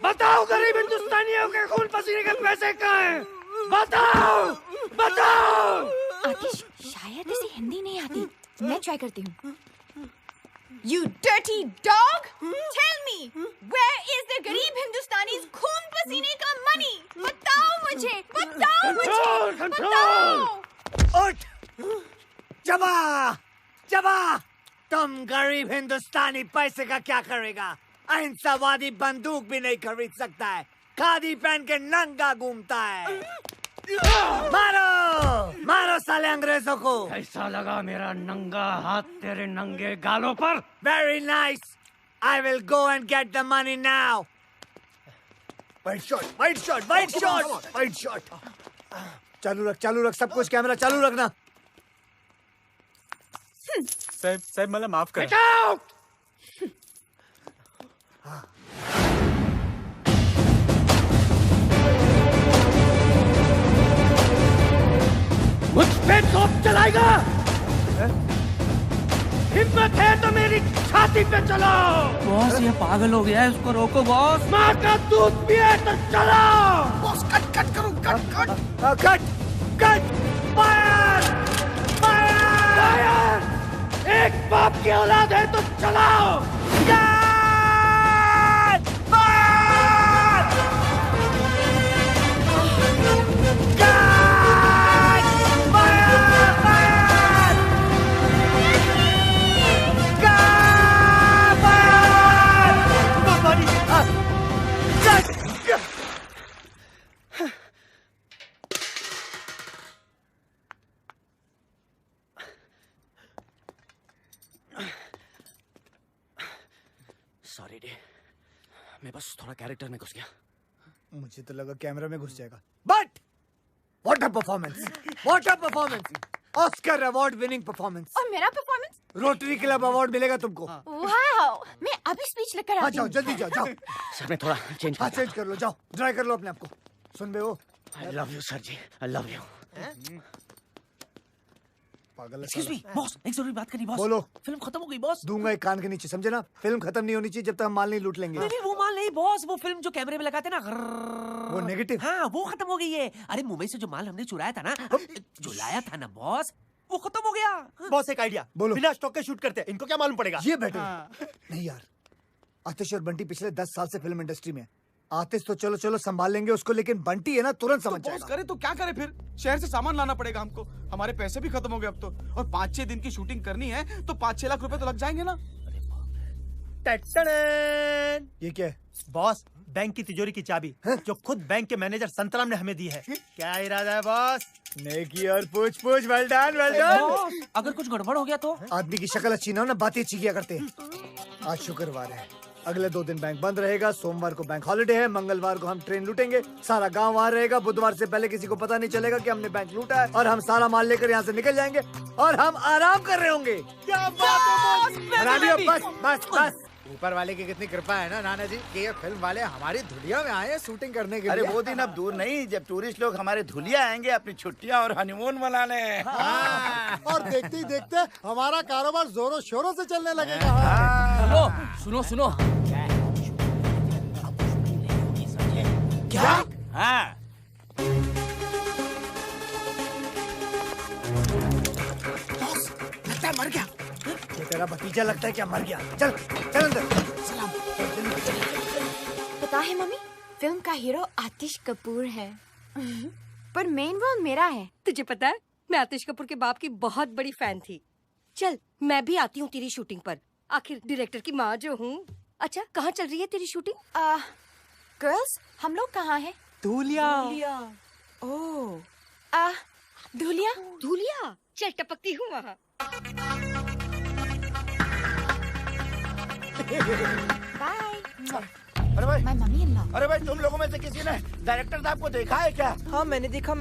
बताओ, गरीब हिंदुस्तानियों के खून पसीने के पैसे कहाँ हैं? बताओ। आतिश, शायद इसे हिंदी नहीं आती, मैं ट्राई करती हूँ। You dirty dog! Tell me, where is the गरीब हिंदुस्तानी's खून पसीने का money? बताओ मुझे। उठ! जबा! तुम गरीब हिंदुस्तानी पैसे का क्या करेगा? अहिंसावादी बंदूक भी नहीं खरीद सकता है, खादी पहन के नंगा घूमता है। मारो मारो साले अंग्रेजों को। कैसा लगा मेरा नंगा हाथ तेरे नंगे गालों पर? Very nice. I will go and get the money now. Wide shot, wide shot, wide shot, wide shot. चालू रख सब कुछ, कैमरा चालू रखना। साहब मला माफ कर। मुझ पे तोप चलाएगा? हिम्मत है तो मेरी छाती पे चलाओ। बॉस ये पागल हो गया है, उसको रोको बॉस। माँ का दूध पिए तो चलाओ। बॉस कट करो, कट फायर फायर। एक बाप की औलाद है तो चलाओ। सॉरी डे, मैं बस थोड़ा कैरेक्टर में घुस गया। मुझे तो लगा कैमरा में घुस जाएगा। But what a performance, Oscar award winning performance. और मेरा परफॉर्मेंस? रोटरी क्लब अवार्ड मिलेगा तुमको। वाओ, मैं अभी स्पीच लेकर आती हूँ। जल्दी जाओ। सर मैं थोड़ा चेंज कर लो, जाओ ड्राई कर लो अपने आप को। सुन बे वो, I love you sir ji, I love you. पागल। एक्सक्यूज मी बॉस, एक जरूरी बात करनी बॉस। बोलो। फिल्म खत्म हो गई बॉस। दूंगा एक कान के नीचे, समझे ना? फिल्म खत्म नहीं होनी चाहिए जब तक हम माल नहीं लूट लेंगे। नहीं वो माल नहीं बॉस, वो फिल्म जो कैमरे में लगाते ना, वो नेगेटिव। हाँ वो खत्म हो गई है। अरे मुंबई से जो माल हमने चुराया था ना, जो लाया था ना बॉस, वो खत्म हो गया। बॉस एक आइडिया, बोलो। बिना स्टॉक के शूट करते हैं, इनको क्या मालूम पड़ेगा? ये बेटर। नहीं यार, आतिश और बंटी पिछले 10 साल से फिल्म इंडस्ट्री में। आतिश तो चलो संभाल लेंगे उसको, लेकिन बंटी है ना तुरंत समझ जाएगा। करे तो क्या करे फिर? शहर से सामान लाना पड़ेगा हमको, हमारे पैसे भी खत्म हो गए अब तो। और 5-6 दिन की शूटिंग करनी है तो 5-6 लाख रुपए तो लग जाएंगे ना। ये क्या है? बॉस, बैंक की तिजोरी की चाबी जो खुद बैंक के मैनेजर संतराम ने हमें दी है। क्या इरादा है बॉस? नेकी और पूछ वेल डन। अगर कुछ गड़बड़ हो गया तो? आदमी की शक्ल अच्छी ना हो ना, बातें अच्छी किया करते हैं। आज शुक्रवार है, अगले 2 दिन बैंक बंद रहेगा। सोमवार को बैंक हॉलिडे है, मंगलवार को हम ट्रेन लूटेंगे, सारा गांव वहाँ रहेगा। बुधवार से पहले किसी को पता नहीं चलेगा कि हमने बैंक लूटा है, और हम सारा माल लेकर यहाँ से निकल जाएंगे और हम आराम कर रहे होंगे। क्या बात है बस। ऊपर वाले की कितनी कृपा है ना नाना जी कि ये फिल्म वाले हमारी धुलिया में आए हैं शूटिंग करने के लिए। अरे वो दिन अब दूर नहीं जब टूरिस्ट लोग हमारे धुलिया आएंगे अपनी छुट्टियां और हनीमून मनाने। और देखते ही देखते हमारा कारोबार जोरों शोरों से चलने लगेगा। सुनो क्या? हाँ। लगता है मर गया। ये तेरा भतीजा लगता है क्या मर गया? चल अंदर। पता है मम्मी, फिल्म का हीरो आतिश कपूर है पर मेन रोल मेरा है। तुझे पता है मैं आतिश कपूर के बाप की बहुत बड़ी फैन थी। चल मैं भी आती हूँ तेरी शूटिंग पर, आखिर डायरेक्टर की माँ जो हूँ। अच्छा कहाँ चल रही है तेरी शूटिंग? गर्ल्स हम लोग कहाँ हैं? धुलिया। ओह धुलिया। चल टपकती हूँ वहाँ। बाय। अरे भाई, माय मम्मी इन लॉ। अरे भाई तुम लोगों में से किसी ने डायरेक्टर साहब को देखा है क्या? हाँ मैंने देखा।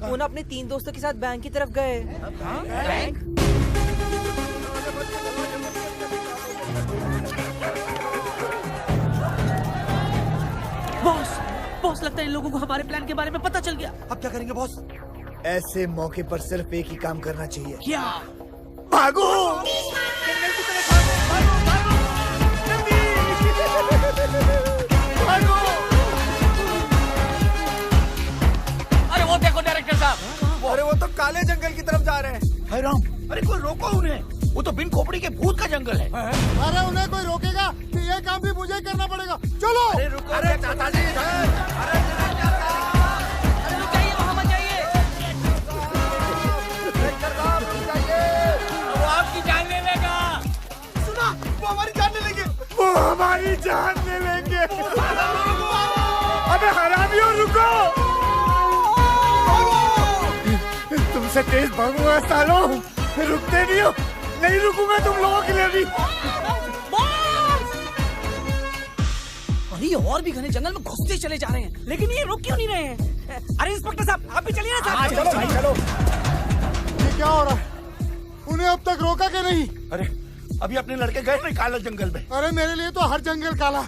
वो ना अपने 3 दोस्तों के साथ बैंक की तरफ गए। बैंक? बॉस लगता है इन लोगों को हमारे प्लान के बारे में पता चल गया। अब क्या करेंगे बॉस? ऐसे मौके पर सिर्फ एक ही काम करना चाहिए। क्या? भागो! अरे वो देखो डायरेक्टर साहब, अरे वो तो काले जंगल की तरफ जा रहे हैं। हाय राम, अरे कोई रोको उन्हें, वो तो बिन खोपड़ी के भूत का जंगल है। अरे उन्हें कोई रोकेगा तो ये काम भी मुझे करना पड़ेगा। चलो। अरे रुको, अरे चाचा जी, वहाँ मत जाइए। वो आपकी जान ले लेगा। सुना, वो हमारी जान ले लेंगे। अबे हरामियों रुको! तुमसे तेज भागूंगा सालों, रुकते नहीं हो, नहीं रुकूंगा तुम लोगों के लिए भी। अरे ये और भी घने जंगल में घुसते चले जा रहे हैं, लेकिन ये रुक क्यों नहीं रहे हैं? अरे इंस्पेक्टर साहब, आप भी चलिए ना साहब। चलो भाई चलो। ये क्या हो रहा है? उन्हें अब तक रोका क्या नहीं? अरे अभी अपने लड़के गए नहीं काला जंगल में। अरे मेरे लिए तो हर जंगल काला।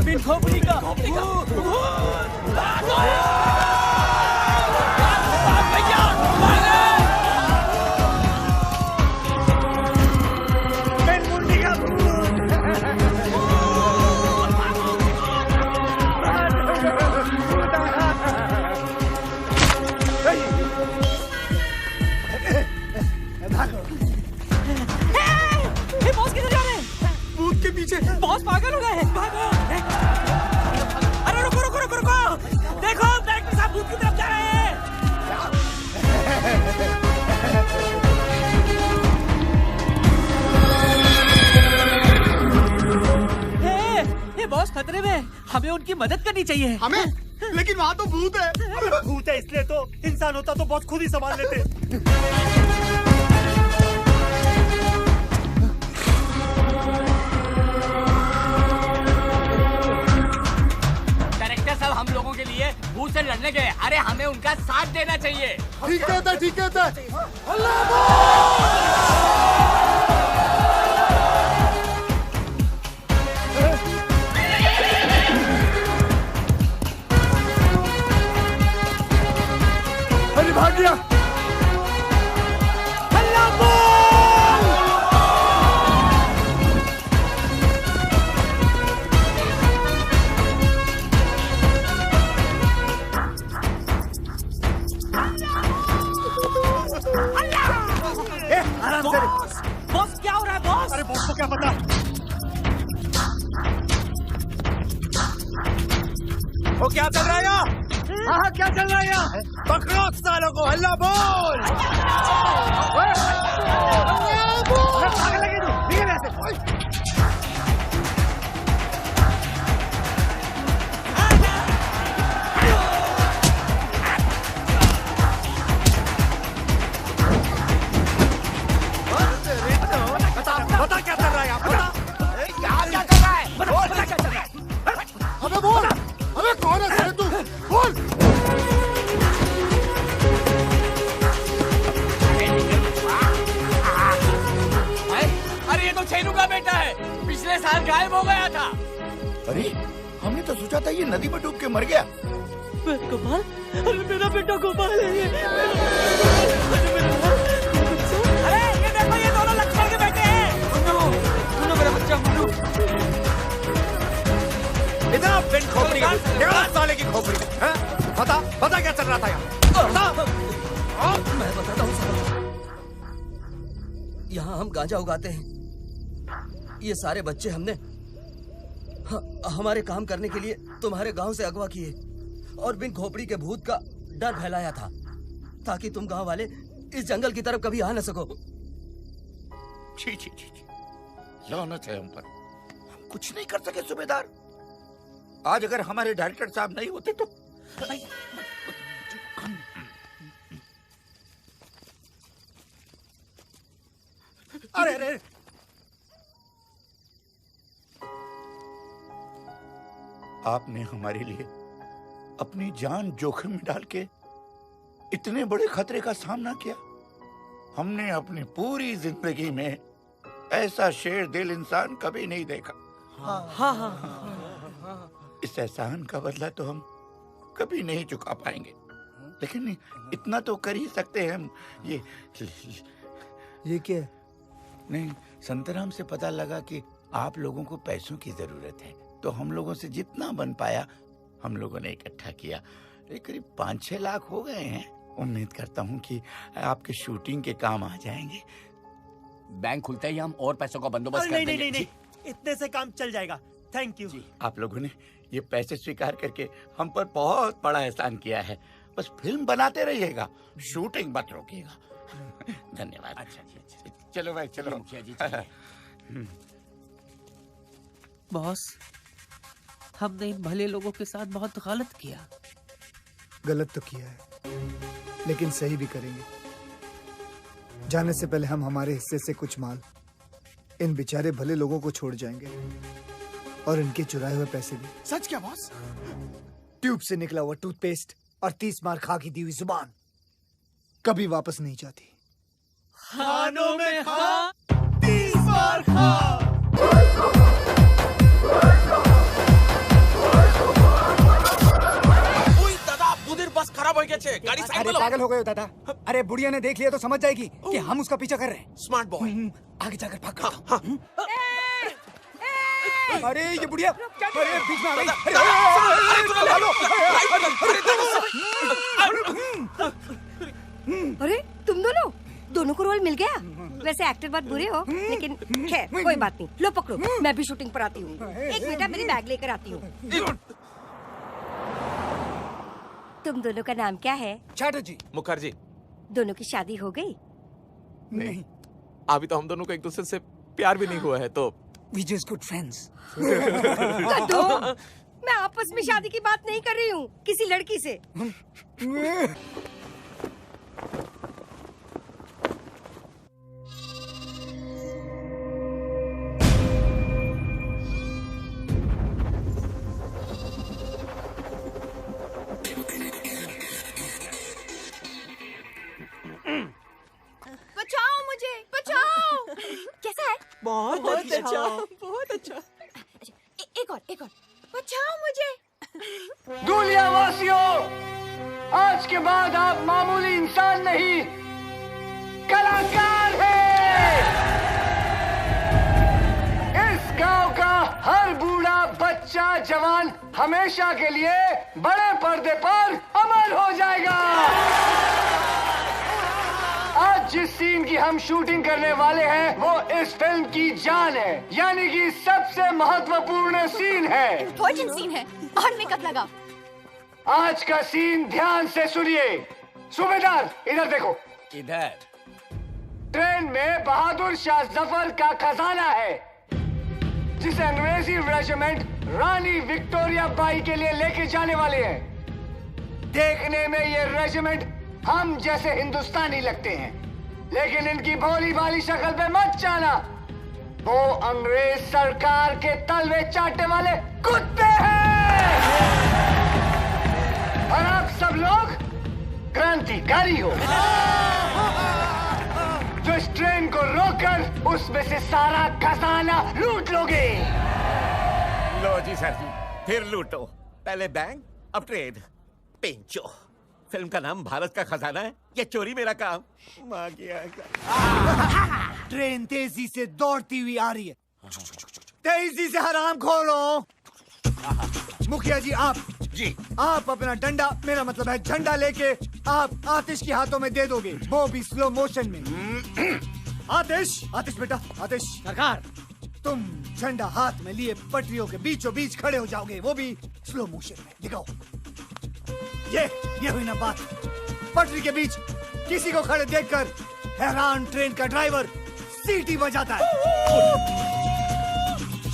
बिन खोपड़ी का बॉस किधर जा रहे हैं? भूत के पीछे। बॉस पागल हो गए हैं। भागो। अरे रुको रुको रुको रुको, देखो डायरेक्टर साहब भूत की तरफ जा रहे हैं। हे बॉस खतरे में, हमें उनकी मदद करनी चाहिए। हमें? लेकिन वहाँ तो भूत है। भूत है इसलिए तो, इंसान होता तो बॉस खुद ही संभाल लेते। हम लोगों के लिए भूत से लड़ने गए, अरे हमें उनका साथ देना चाहिए। ठीक कहता है, ठीक कहता है। अरे भाग गया। बॉस क्या हो रहा है बॉस? अरे बॉस को क्या पता? वो क्या चल रहा है यहाँ? हाँ क्या चल रहा है यहाँ? पकड़ो सालों को, हल्ला बोल। पागल लगे तू, निकल यहाँ से। बता क्या चल रहा है यहाँ? बता क्या कर रहा है? बोल क्या चल रहा है? अबे बोल, अबे कौन है तू? बोल। अरे ये तो छेनू का बेटा है, पिछले साल गायब हो गया था। अरे हमने तो सोचा था ये नदी में डूब के मर गया। गोपाल, अरे मेरा बेटा गोपाल है ये। अरे ये देखो, ये दोनों लक्ष्मण के बेटे हैं। सुनो मेरा बच्चा मुन्नू। इधर बिन खोपड़ी, निकाल साले की खोपड़ी। बता बता क्या चल रहा था यहाँ? मैं बताता हूँ साहब। यहाँ हम गांजा उगाते हैं। ये सारे बच्चे हमने हमारे काम करने के लिए तुम्हारे गांव से अगवा किए और बिन खोपड़ी के भूत का डर फैलाया था ताकि तुम गांव वाले इस जंगल की तरफ कभी आ न सको। छी छी छी, लानत है हम पर। हम कुछ नहीं कर सके सूबेदार। आज अगर हमारे डायरेक्टर साहब नहीं होते तो अरे अरे आपने हमारे लिए अपनी जान जोखिम में डाल के इतने बड़े खतरे का सामना किया। हमने अपनी पूरी जिंदगी में ऐसा शेर दिल इंसान कभी नहीं देखा। हाँ हाँ इस एहसान का बदला तो हम कभी नहीं चुका पाएंगे, लेकिन इतना तो कर ही सकते हैं हम। ये क्या? नहीं, संतराम से पता लगा कि आप लोगों को पैसों की जरूरत है, तो हम लोगों से जितना बन पाया हम लोगों ने इकट्ठा किया। करीब 5-6 लाख हो गए हैं। उम्मीद करता हूँ कि आपके शूटिंग के काम आ जाएंगे। बैंक खुलते ही हम और पैसों का बंदोबस्त कर देंगे। नहीं, इतने से काम चल जाएगा। Thank you. आप लोगों ने ये पैसे स्वीकार करके हम पर बहुत बड़ा एहसान किया है। बस फिल्म बनाते रहिएगा, शूटिंग मत रोकिएगा। धन्यवाद। अच्छा। चलो भाई, चलो मुखिया जी। बॉस, हमने इन भले लोगों के साथ बहुत गलत किया। गलत तो किया है, लेकिन सही भी करेंगे। जाने से पहले हम हमारे हिस्से से कुछ माल इन बेचारे भले लोगों को छोड़ जाएंगे, और इनके चुराए हुए पैसे भी। सच क्या बॉस? ट्यूब से निकला हुआ टूथपेस्ट और 30 बार खा की दी हुई जुबान कभी वापस नहीं जाती। खानों में खा, 30 बार खा। बस खराब हो गया छे। गाड़ी साइड में लो। पागल हो गए हो दादा। अरे बुढ़िया ने देख लिया तो समझ जाएगी कि हम उसका पीछा कर रहे हैं। Smart boy. आगे जाकर भाग। अरे ये बुढ़िया, अरे बीच में आ गई। अरे तुम दोनों को रोल मिल गया। वैसे एक्टर बहुत बुरे हो, लेकिन खैर कोई बात नहीं। लो पकड़ो, मैं भी शूटिंग पर आती हूँ। एक मिनट, मेरी बैग लेकर आती हूँ। तुम दोनों का नाम क्या है? चैटर्जी। मुखर्जी। दोनों की शादी हो गई? नहीं, अभी तो हम दोनों को एक दूसरे से प्यार भी नहीं हुआ है, तो We just good friends. मैं आपस में शादी की बात नहीं कर रही हूँ, किसी लड़की से। बचाओ मुझे, बचाओ। कैसा है? बहुत अच्छा। एक और बचाओ मुझे। दुनिया वासियों, आज के बाद आप मामूली इंसान नहीं, कलाकार हैं। इस गांव का हर बूढ़ा, बच्चा, जवान हमेशा के लिए बड़े पर्दे पर अमर हो जाएगा। आज जिस सीन की हम शूटिंग करने वाले हैं वो इस फिल्म की जान है, यानी कि सबसे महत्वपूर्ण सीन है। इम्पोर्टेंट सीन है और मेकअप लगा। आज का सीन ध्यान से सुनिए। सूबेदार इधर देखो। इधर ट्रेन में बहादुर शाह जफर का खजाना है, जिसे अंग्रेजी रेजिमेंट रानी विक्टोरिया बाई के लिए लेके जाने वाले हैं। देखने में ये रेजिमेंट हम जैसे हिंदुस्तानी लगते हैं, लेकिन इनकी भोली भाली शक्ल पे मत जाना। वो अंग्रेज सरकार के तलवे चाटने वाले कुत्ते हैं। और आप सब लोग क्रांतिकारी हो, जो इस ट्रेन को रोककर उसमें से सारा खजाना लूट लोगे। लो जी सर जी, फिर लूटो। पहले बैंक, अब ट्रेन। पेंचो, फिल्म का नाम भारत का खजाना है, ये चोरी मेरा काम। माँ की ट्रेन तेजी से दौड़ती हुई आ रही है। तेजी से हराम खोलो। मुखिया जी, आप अपना डंडा, मेरा मतलब है झंडा, लेके आप आतिश के हाथों में दे दोगे, वो भी स्लो मोशन में। आतिश बेटा, आतिश। सरकार, तुम झंडा हाथ में लिए पटरियों के बीचों बीच खड़े हो जाओगे, वो भी स्लो मोशन में। दिखाओ। ये हुई ना बात। पटरी के बीच किसी को खड़े देखकर हैरान ट्रेन का ड्राइवर सीटी बजाता है।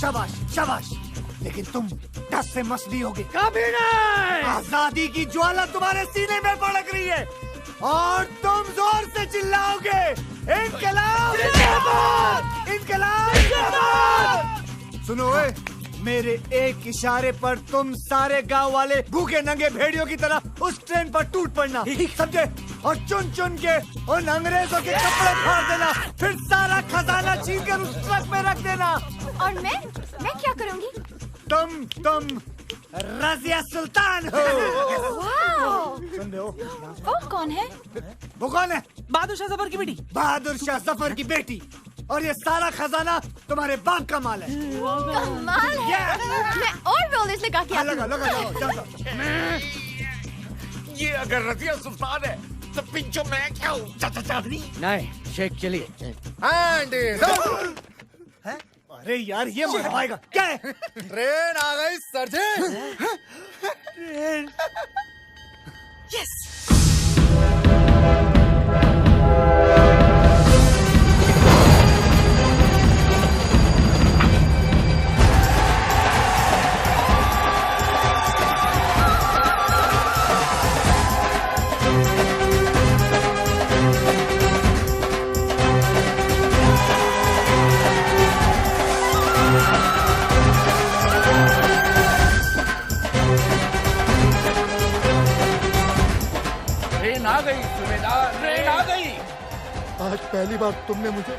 शाबाश शाबाश, लेकिन तुम टस से मस नहीं होगे। कभी नहीं। आजादी की ज्वाला तुम्हारे सीने में भड़क रही है और तुम जोर से चिल्लाओगे, इनकलाब जिंदाबाद, इनकलाब जिंदाबाद। सुनो, मेरे एक इशारे पर तुम सारे गांव वाले भूखे नंगे भेड़ियों की तरह उस ट्रेन पर टूट पड़ना, समझे? और चुन चुन के उन अंग्रेजों के कपड़े फाड़ देना, फिर सारा खजाना छीन कर उस ट्रक में रख देना। और मैं क्या करूंगी? तुम रजिया सुल्तान हो। सुन रहे हो? वो कौन है? वो कौन है? बहादुर शाह जफर की बेटी। बहादुर शाह जफर की बेटी। और ये सारा खजाना तुम्हारे बाप का माल है। कमाल है। मैं और रोलेस लगा के आती हूँ। लगा। ये अगर रजिया सुल्तान है तो पिंचो मैं क्या हूँ? चाचा चांदनी। नहीं, शेख चलिए। अरे यार ये मजा आएगा क्या है? ट्रेन आ गई सरजी। यस। ट्रेन आ गई सूबेदार, ट्रेन आ गई। आज पहली बार तुमने मुझे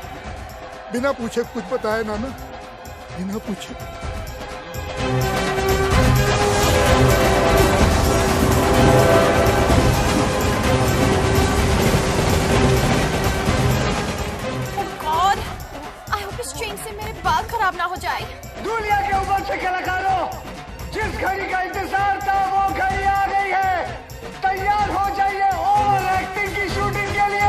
बिना पूछे कुछ बताया नाना, बिना पूछे। गॉड, आई होप इस ट्रेन से मेरे बाल खराब ना हो जाए। दुनिया के ऊपर से कलाकारों, जिस घड़ी का इंतजार था वो घड़ी आ गई है। तैयार हो जाइए ओवर एक्टिंग की शूटिंग के लिए।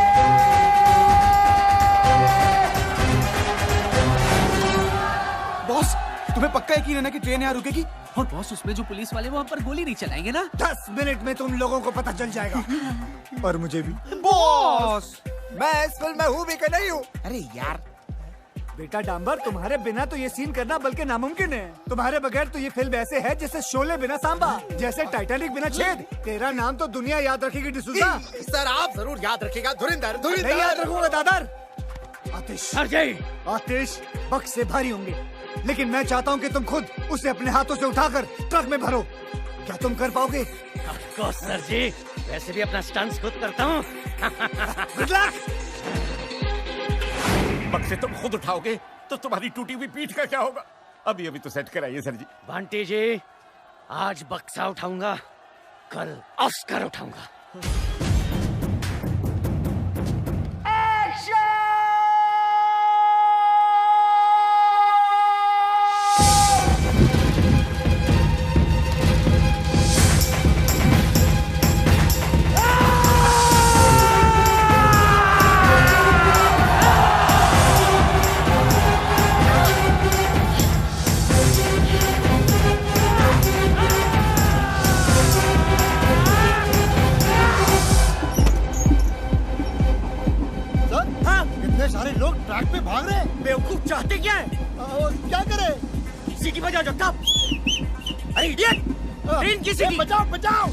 बॉस, तुम्हें पक्का यकीन है ना कि ट्रेन यहाँ रुकेगी? और बॉस, उसमें जो पुलिस वाले वो हम पर गोली नहीं चलाएंगे ना? 10 मिनट में तुम लोगों को पता चल जाएगा। और मुझे भी। बॉस, मैं इस फिल्म में हूँ भी कि नहीं हूँ? अरे यार बेटा डांबर, तुम्हारे बिना तो ये सीन करना बल्कि नामुमकिन है। तुम्हारे बगैर तो ये फिल्म ऐसे है जैसे शोले बिना सांबा, जैसे टाइटैनिक बिना छेद। तेरा नाम तो दुनिया याद रखेगी डिसूजा। सर आप जरूर याद रखिएगा। धुरिंदर, नहीं याद रखूंगा दादर। आतिश, अजय, आतिश बक्स से भारी होंगे, लेकिन मैं चाहता हूँ कि तुम खुद उसे अपने हाथों से उठाकर ट्रक में भरो। क्या तुम कर पाओगे? सर जी, वैसे भी अपना स्टंट्स खुद करता हूँ। Good luck. बक्से तुम खुद उठाओगे तो तुम्हारी टूटी हुई पीठ का क्या होगा? अभी अभी तो सेट कराइए सर जी। बंटी जी, आज बक्सा उठाऊंगा, कल ऑस्कर उठाऊंगा। सारे लोग ट्रैक पे भाग रहे हैं। बेवकूफ चाहते क्या है? क्या करे? सीटी बजाओ जगताप। अरे इडियट, ट्रेन की सीटी बचाओ बचाओ।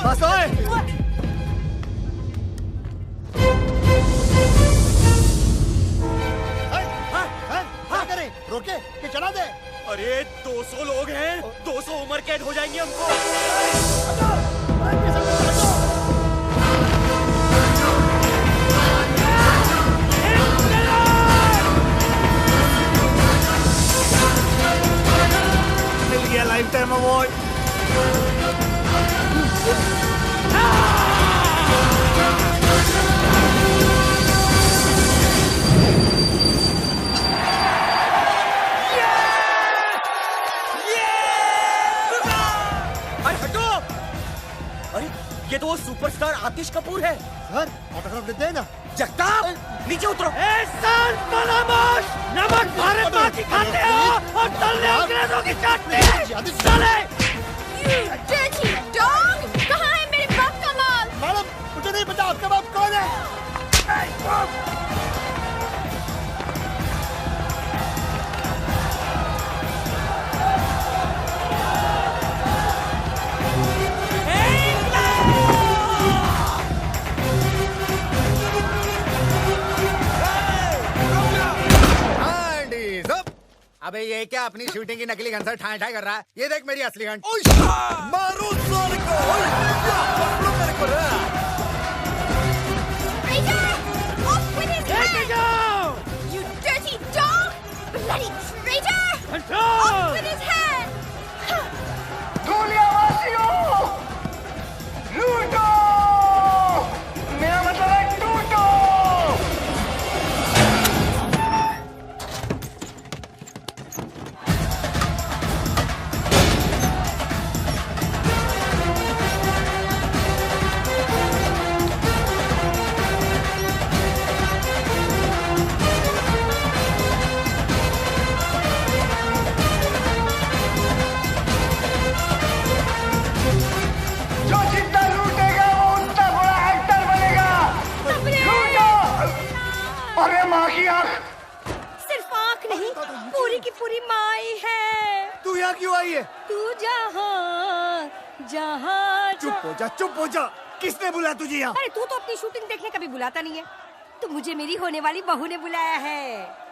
बस ओए। क्या करे? रोके कि चला दे? अरे 200 लोग हैं, 200 उम्र कैद हो जाएंगे हमको। मिल गया लाइफ टाइम अवार्ड। ये तो वो सुपरस्टार आतिश कपूर है। सर ऑटोग्राफ देते हैं ना। जगताप, नीचे उतरो। नमक भारत माँ की खाते हो और तलने अंग्रेजों की चाटते। चले। Dirty dog! कहाँ है मेरे बाप का माल? मैडम, मुझे नहीं पता आपका बाप कौन है। अबे ये क्या अपनी शूटिंग की नकली गन से ठाई ठाई कर रहा है? ये देख मेरी असली गन। मारो सर को। मेरे को You dirty dog! Bloody traitor! Off with his head! दुनियावासियों, लूटो! मेरा मतलब है टूटो! पूरी माई है। तू यहाँ क्यों आई है? तू जहाँ जहाँ चुप हो जा। किसने बुलाया तुझे यहाँ? अरे तू तो अपनी शूटिंग देखने कभी बुलाता नहीं है। तो मुझे मेरी होने वाली बहू ने बुलाया है।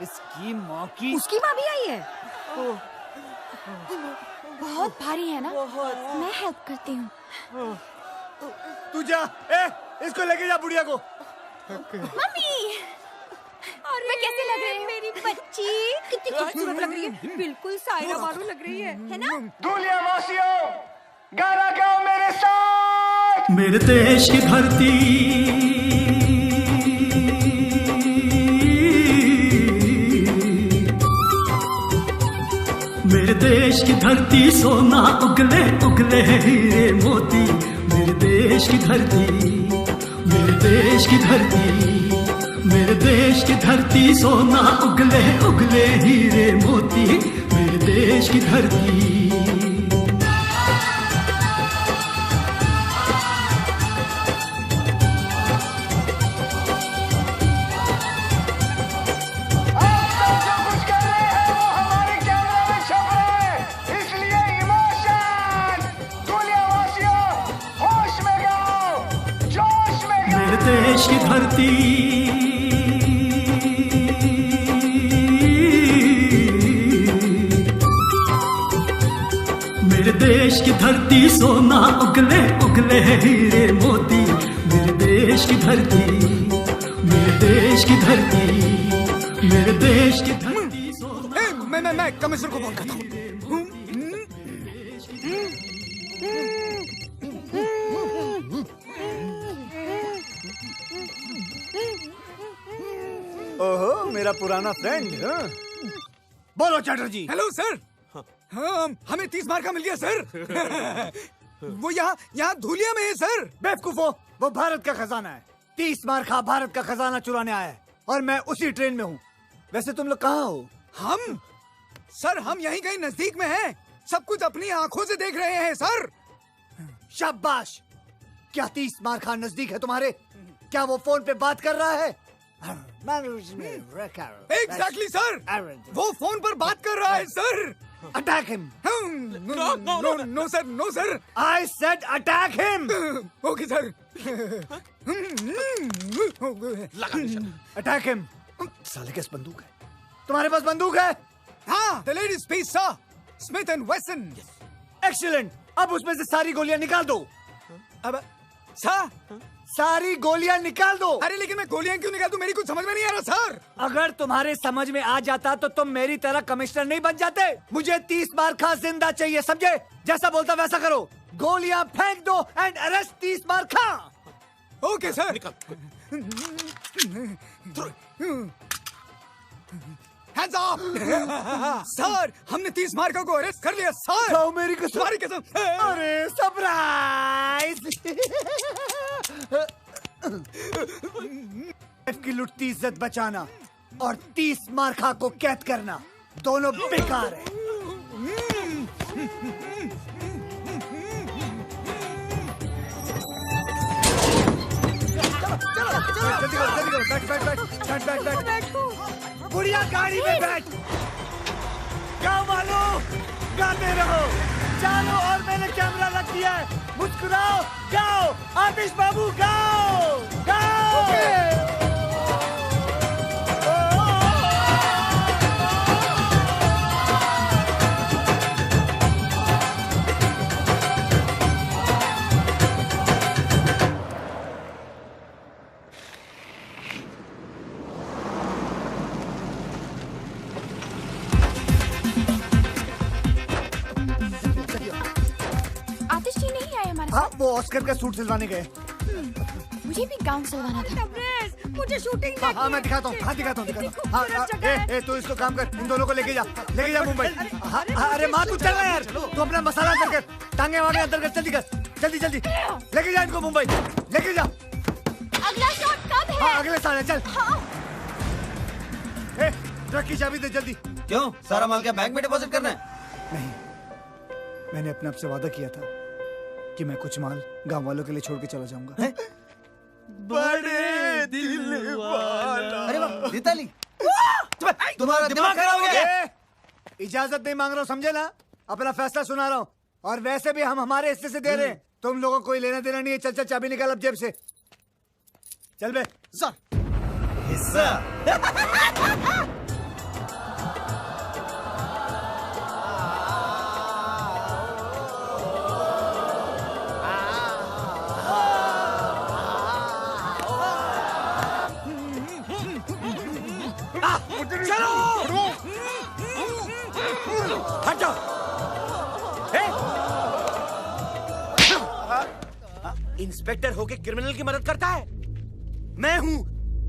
इसकी माँ की। उसकी माँ भी आई है। बहुत भारी है ना? मैं हेल्प करती हूँ। तू जा। इसको लेके जा बुढ़िया को। मम्मी, अरे मैं कैसे लग रही है मेरी बच्ची? कितनी खूबसूरत लग रही है। बिल्कुल सायरा बानो लग रही है ना? धूलिया वासियों, गाना गाओ मेरे साथ। मेरे देश की धरती, मेरे देश की धरती सोना उगले उगले हीरे मोती। मेरे देश की धरती, मेरे देश की धरती, मेरे देश की धरती सोना उगले उगले हीरे मोती। मेरे देश की धरती। देश की धरती, मेरे देश की धरती सोना उगले उगले हीरे मोती। मेरे देश की धरती, मेरे देश की धरती, मेरे देश की धरती सोना। मैं कमिश्नर को फोन करता हूँ। ओहो, मेरा पुराना फ्रेंड। बोलो चैटर्जी। Hello sir. हाँ, हमें 30 मार्का मिल गया सर। वो यहाँ धूलिया में है सर। बेवकूफो, वो भारत का खजाना है। 30 मार्का भारत का खजाना चुराने आया है और मैं उसी ट्रेन में हूँ। वैसे तुम लोग कहाँ हो? हम सर, हम यहीं कहीं नजदीक में हैं। सब कुछ अपनी आंखों से देख रहे हैं सर। शाबाश। क्या 30 मार्का नजदीक है तुम्हारे? क्या वो फोन पे बात कर रहा है? एग्जैक्टली सर, वो फोन पर बात कर रहा है sir. Attack him. No sir, no sir. I said attack him. Okay sir. Attack him. साले के पास बंदूक है। तुम्हारे पास बंदूक है? हाँ, the ladies piece sir, Smith and Wesson. Excellent. अब उसमें से सारी गोलियां निकाल दो। अब सर, सारी गोलियां निकाल दो। अरे लेकिन मैं गोलियां क्यों निकाल दूं? मेरी कुछ समझ में नहीं आ रहा सर। अगर तुम्हारे समझ में आ जाता तो तुम मेरी तरह कमिश्नर नहीं बन जाते। मुझे 30 मार्का जिंदा चाहिए, समझे? जैसा बोलता वैसा करो। गोलियां फेंक दो एंड अरेस्ट 30 मार्का। Okay sir. Hands up! Sir, हमने 30 मार्का को अरेस्ट कर लिया सर। जाओ मेरी कसम। तुम्हारी कसम। अरे सरप्राइज। की लुटती इज्जत बचाना और 30 मार्का को कैद करना दोनों बेकार है। जल्दी करो। बैठ। बुढ़िया गाड़ी में बैठ। गाओ मालो, गाते रहो। चलो, और मैंने कैमरा रख दिया है। मुस्कुराओ, गाओ। आतिश बाबू गाओ, गाओ। हाँ, वो ऑस्कर का सूट सिलवाने गए। मुझे भी गाउन सिलवाना था। मुझे शूटिंग हाँ, मैं दिखाता हूँ। हाँ, तू इसको काम कर। इन दोनों को लेके जा मुंबई। अरे माँ, तू चल ना यार। तू अपना मसाला अंदर कर, टांगे वागे अंदर कर। जल्दी कर, जल्दी लेके जा इनको मुंबई। लेके जा। अगला शॉट कब है? हाँ, अगले साल है। चल। हाँ। ट्रक की चाबी दे जल्दी। क्यों? सारा माल क्या बैंक में डिपॉजिट करना है? नहीं, मैंने अपने आप से वादा किया था कि मैं कुछ माल गांव वालों के लिए छोड़ के चला जाऊंगा। बड़े दिल वाला। अरे वाह, दीताली, तुम्हारा दिमाग खराब हो गया। इजाजत नहीं मांग रहा हूँ, समझे ना? अपना फैसला सुना रहा हूँ। और वैसे भी हम हमारे हिस्से से दे रहे हैं, तुम लोगों को कोई लेना देना नहीं है। चल चल चाबी निकाल अब जेब से। चल बे। सर हिस्सा। चलो हट जाओ। इंस्पेक्टर होके क्रिमिनल की मदद करता है? मैं हूं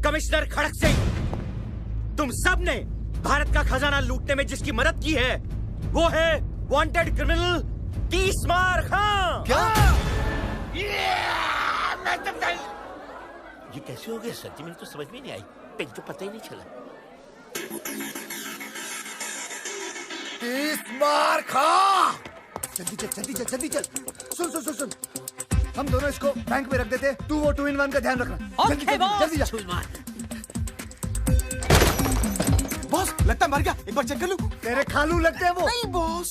कमिश्नर खड़क सिंह। तुम सब ने भारत का खजाना लूटने में जिसकी मदद की है वो है वांटेड क्रिमिनल तीसमार खां। क्या? ये कैसे हो गया सर जी? मुझे तो समझ में नहीं आई। पेन तो पता ही नहीं चला। तीसमार खां। जल्दी चल जल्दी चल जल्दी चल। सुन सुन सुन सुन, हम दोनों इसको बैंक में रख देते। तू वो 2-in-1 का ध्यान रखना। जल्दी जल्दी जा। बॉस लगता है मर गया, एक बार चेक कर लूं। तेरे खालू लगते हैं वो। नहीं बॉस।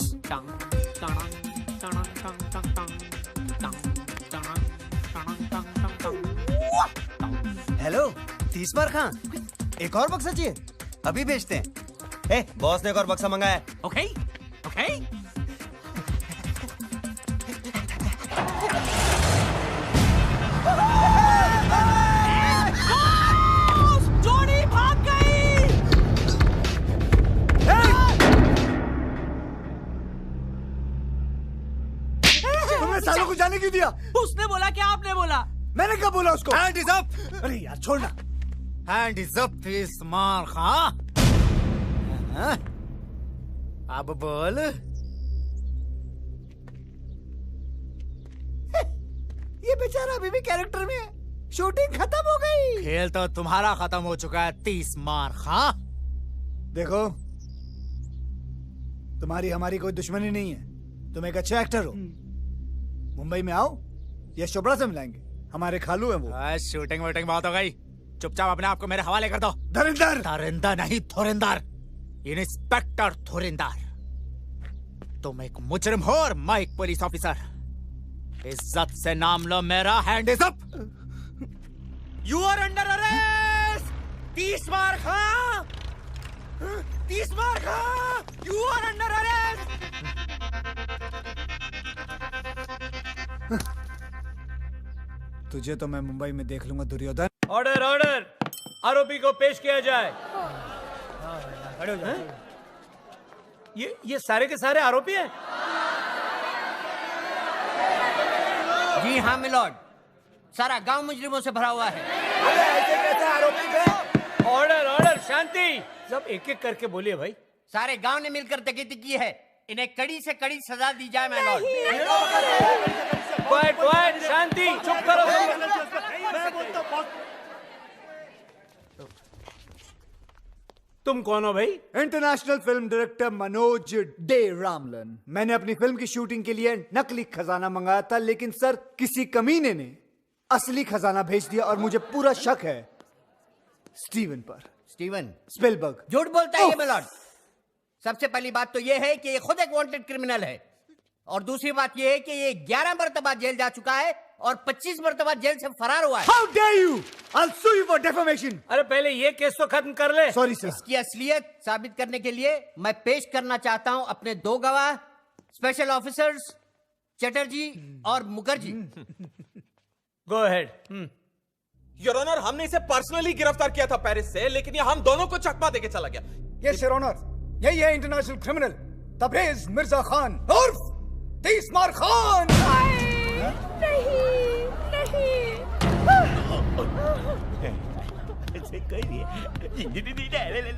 हेलो तीसमार खां, एक और बक्सा चाहिए? अभी भेजते हैं। बॉस ने एक और बक्सा मंगाया है। Okay okay. जोड़ी भाग गई। तुमने सालों को जाने क्यों दिया? उसने बोला कि आपने बोला? मैंने कब बोला उसको? Hand is up. अरे यार छोड़ना। हैंड इज अप तीसमार खां। अब बोल। ये बेचारा अभी भी कैरेक्टर में है। शूटिंग खत्म हो गई। खेल तो तुम्हारा खत्म हो चुका है तीसमार खां। देखो, तुम्हारी हमारी कोई दुश्मनी नहीं है। तुम एक अच्छे एक्टर हो। मुंबई में आओ, यश चोपड़ा से मिलाएंगे। हमारे खालू हैं वो। शूटिंग वूटिंग बहुत हो गई। चुपचाप अपने आप को मेरे हवाले कर दो। धुरंधर। धुरंधर नहीं, धुरंधर। इंस्पेक्टर धुरंधर। तुम एक मुजरिम हो और मैं एक पुलिस ऑफिसर। इज्जत से नाम लो मेरा। Hand is up. You are under arrest Teesmaar Khan. Teesmaar Khan, you are under arrest. तुझे तो मैं मुंबई में देख लूंगा दुर्योधन। ऑर्डर ऑर्डर, आरोपी को पेश किया जाए। ये सारे के सारे आरोपी हैं? जी हाँ मिलॉर्ड, सारा गांव मुजरिमों से भरा हुआ है। ऐसे कैसे आरोपी थे? ऑर्डर ऑर्डर, शांति। सब एक एक करके बोलिए भाई। सारे गांव ने मिलकर डकैती की है। इन्हें कड़ी से कड़ी सजा दी जाए मिलॉर्ड। क्वाइट क्वाइट, शांति, चुप करो। तुम कौन हो भाई? International film director Manoj De Ramlan. मैंने अपनी फिल्म की शूटिंग के लिए नकली खजाना मंगाया था, लेकिन सर किसी कमीने ने असली खजाना भेज दिया और मुझे पूरा शक है स्टीवन पर। Steven Spielberg. झूठ बोलता है ये मिलॉर्ड। सबसे पहली बात तो ये है कि ये खुद एक वांटेड क्रिमिनल है, और दूसरी बात ये है कि ये 11 मरतबा जेल जा चुका है और 25 मरतबा जेल से फरार हुआ है। How dare you? I'll sue you for defamation. अरे पहले ये केस तो खत्म कर ले। Sorry sir. इसकी असलियत साबित करने के लिए मैं पेश करना चाहता हूं अपने 2 गवाह, स्पेशल ऑफिसर्स चटर्जी और Mukherjee. Go ahead. Your honour, हमने इसे पर्सनली गिरफ्तार किया था पेरिस से, लेकिन ये हम दोनों को चकमा देके चला गया। यस योर ऑनर, यही है इंटरनेशनल क्रिमिनल तबरेज मिर्जा खान उर्फ तीसमार खान।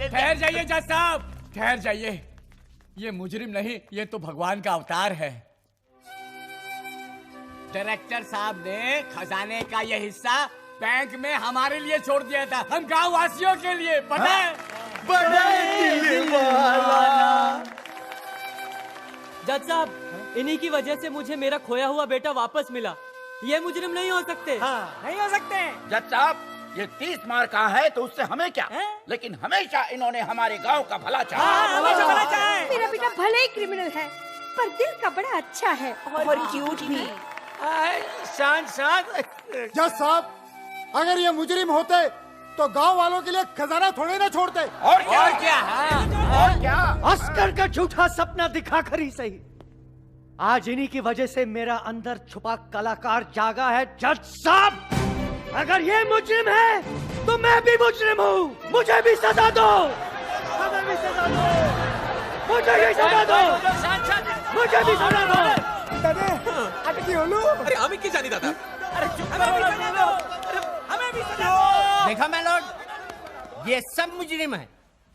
ठहर जाइए जज साहब, ठहर जाइए। ये मुजरिम नहीं, ये तो भगवान का अवतार है। डायरेक्टर साहब ने खजाने का ये हिस्सा बैंक में हमारे लिए छोड़ दिया था, हम गांव वासियों के लिए। पता है? जज साहब, इन्हीं की वजह से मुझे मेरा खोया हुआ बेटा वापस मिला। ये मुजरिम नहीं हो सकते। नहीं हो सकते। जज साहब, ये 30 मार का है तो उससे हमें क्या, लेकिन हमेशा इन्होंने हमारे गांव का भला चाहा। मेरा बेटा भले ही क्रिमिनल है पर दिल का बड़ा अच्छा है और क्यूट भी। शांत शांत। जज साहब, अगर ये मुजरिम होते तो गांव वालों के लिए खजाना थोड़े ना छोड़ते। और क्या? अस्कर का झूठा सपना दिखाकर ही सही, आज इन्हीं की वजह से मेरा अंदर छुपा कलाकार जागा है। जज साहब, अगर ये मुजरिम है तो मैं भी मुजरिम हूँ, मुझे भी सजा दो, मुझे भी सजा दो, मुझे भी सजा दो, मुझे भी सजा दो। अरे हमें की जानी दादा। अरे चुप करो, हमें भी सजा दो। देखा मैं लॉर्ड, ये सब मुजरिम है,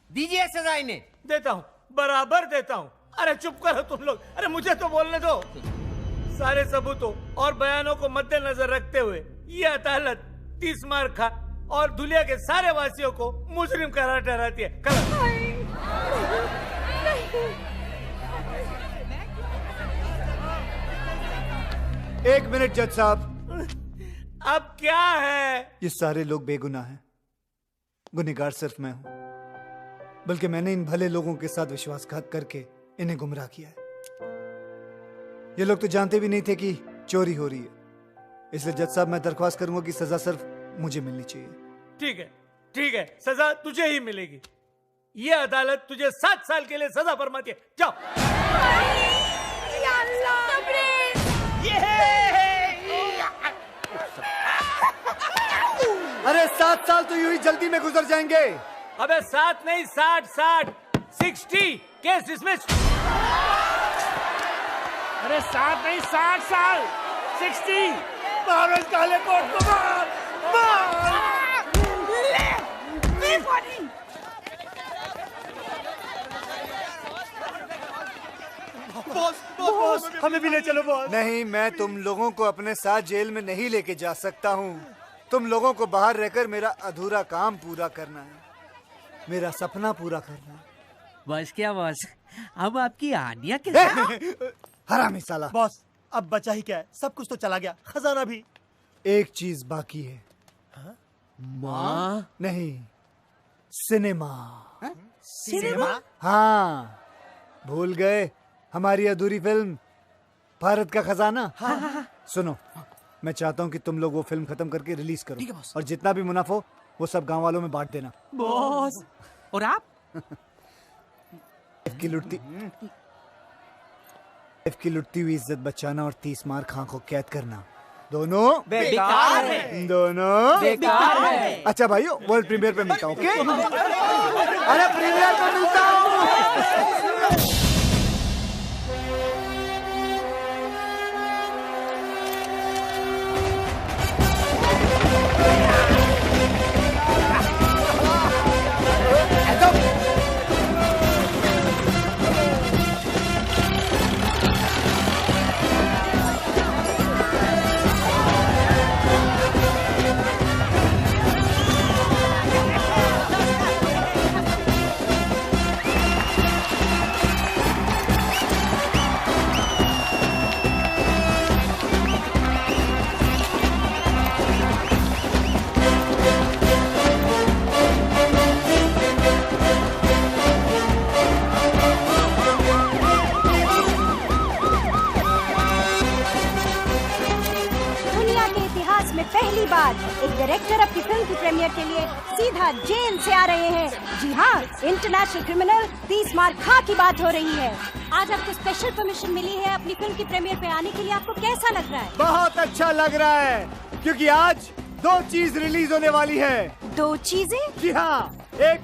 दीजिए सजा इन्हें। देता हूँ, बराबर देता हूँ। अरे चुप करो तुम लोग, अरे मुझे तो बोलने दो। सारे सबूतों और बयानों को मद्देनजर रखते हुए ये अदालत 30 मार खा और दुनिया के सारे वासियों को मुजरिम करार ठहराती है। एक मिनट जज साहब। अब क्या है? ये सारे लोग बेगुनाह हैं, गुनहगार सिर्फ मैं हूं, बल्कि मैंने इन भले लोगों के साथ विश्वासघात करके इन्हें गुमराह किया है। ये लोग तो जानते भी नहीं थे कि चोरी हो रही है, इसलिए जज साहब मैं दरख्वास्त करूंगा कि सजा सिर्फ मुझे मिलनी चाहिए। ठीक है, ठीक है, सजा तुझे ही मिलेगी। ये अदालत तुझे 7 साल के लिए सजा फरमाती है। जाओ। अरे 7 साल तो यूं ही जल्दी में गुजर जाएंगे। अबे 7 नहीं 60 केस डिसमिस। अरे 7 नहीं 60 साल 60। मारो इस काले कोट को, मार। बॉस, हमें भी ले चलो बॉस। नहीं, मैं तुम लोगों को अपने साथ जेल में नहीं लेके जा सकता हूँ। तुम लोगों को बाहर रहकर मेरा अधूरा काम पूरा करना है, मेरा सपना पूरा करना है। बस क्या बॉस, अब आपकी आनिया के हरामी साला। बॉस, अब बचा ही क्या है, सब कुछ तो चला गया, खजाना भी। एक चीज बाकी है। माँ? नहीं, सिनेमा। सिनेमा? हाँ, भूल गए हमारी अधूरी फिल्म भारत का खजाना। हाँ। सुनो, मैं चाहता हूँ कि तुम लोग वो फिल्म खत्म करके रिलीज करो, और जितना भी मुनाफा हो वो सब गांव वालों में बांट देना। बॉस, और आप? की लुटती हुई इज्जत बचाना और 30 मार खां को कैद करना, दोनों बेकार है। दोनों बेकार है। अच्छा भाइयों, वर्ल्ड प्रीमियर पे मिलता हूँ। ओके? अरे प्रीमियर पे मिलता हूँ। पहली बार एक डायरेक्टर अपनी फिल्म की प्रीमियर के लिए सीधा जेल से आ रहे हैं। जी हाँ, इंटरनेशनल क्रिमिनल 30 मार खां की बात हो रही है। आज आपको स्पेशल परमिशन मिली है अपनी फिल्म की प्रीमियर पे आने के लिए। आपको कैसा लग रहा है? बहुत अच्छा लग रहा है, क्योंकि आज 2 चीज रिलीज होने वाली है। 2 चीजें? जी हाँ, एक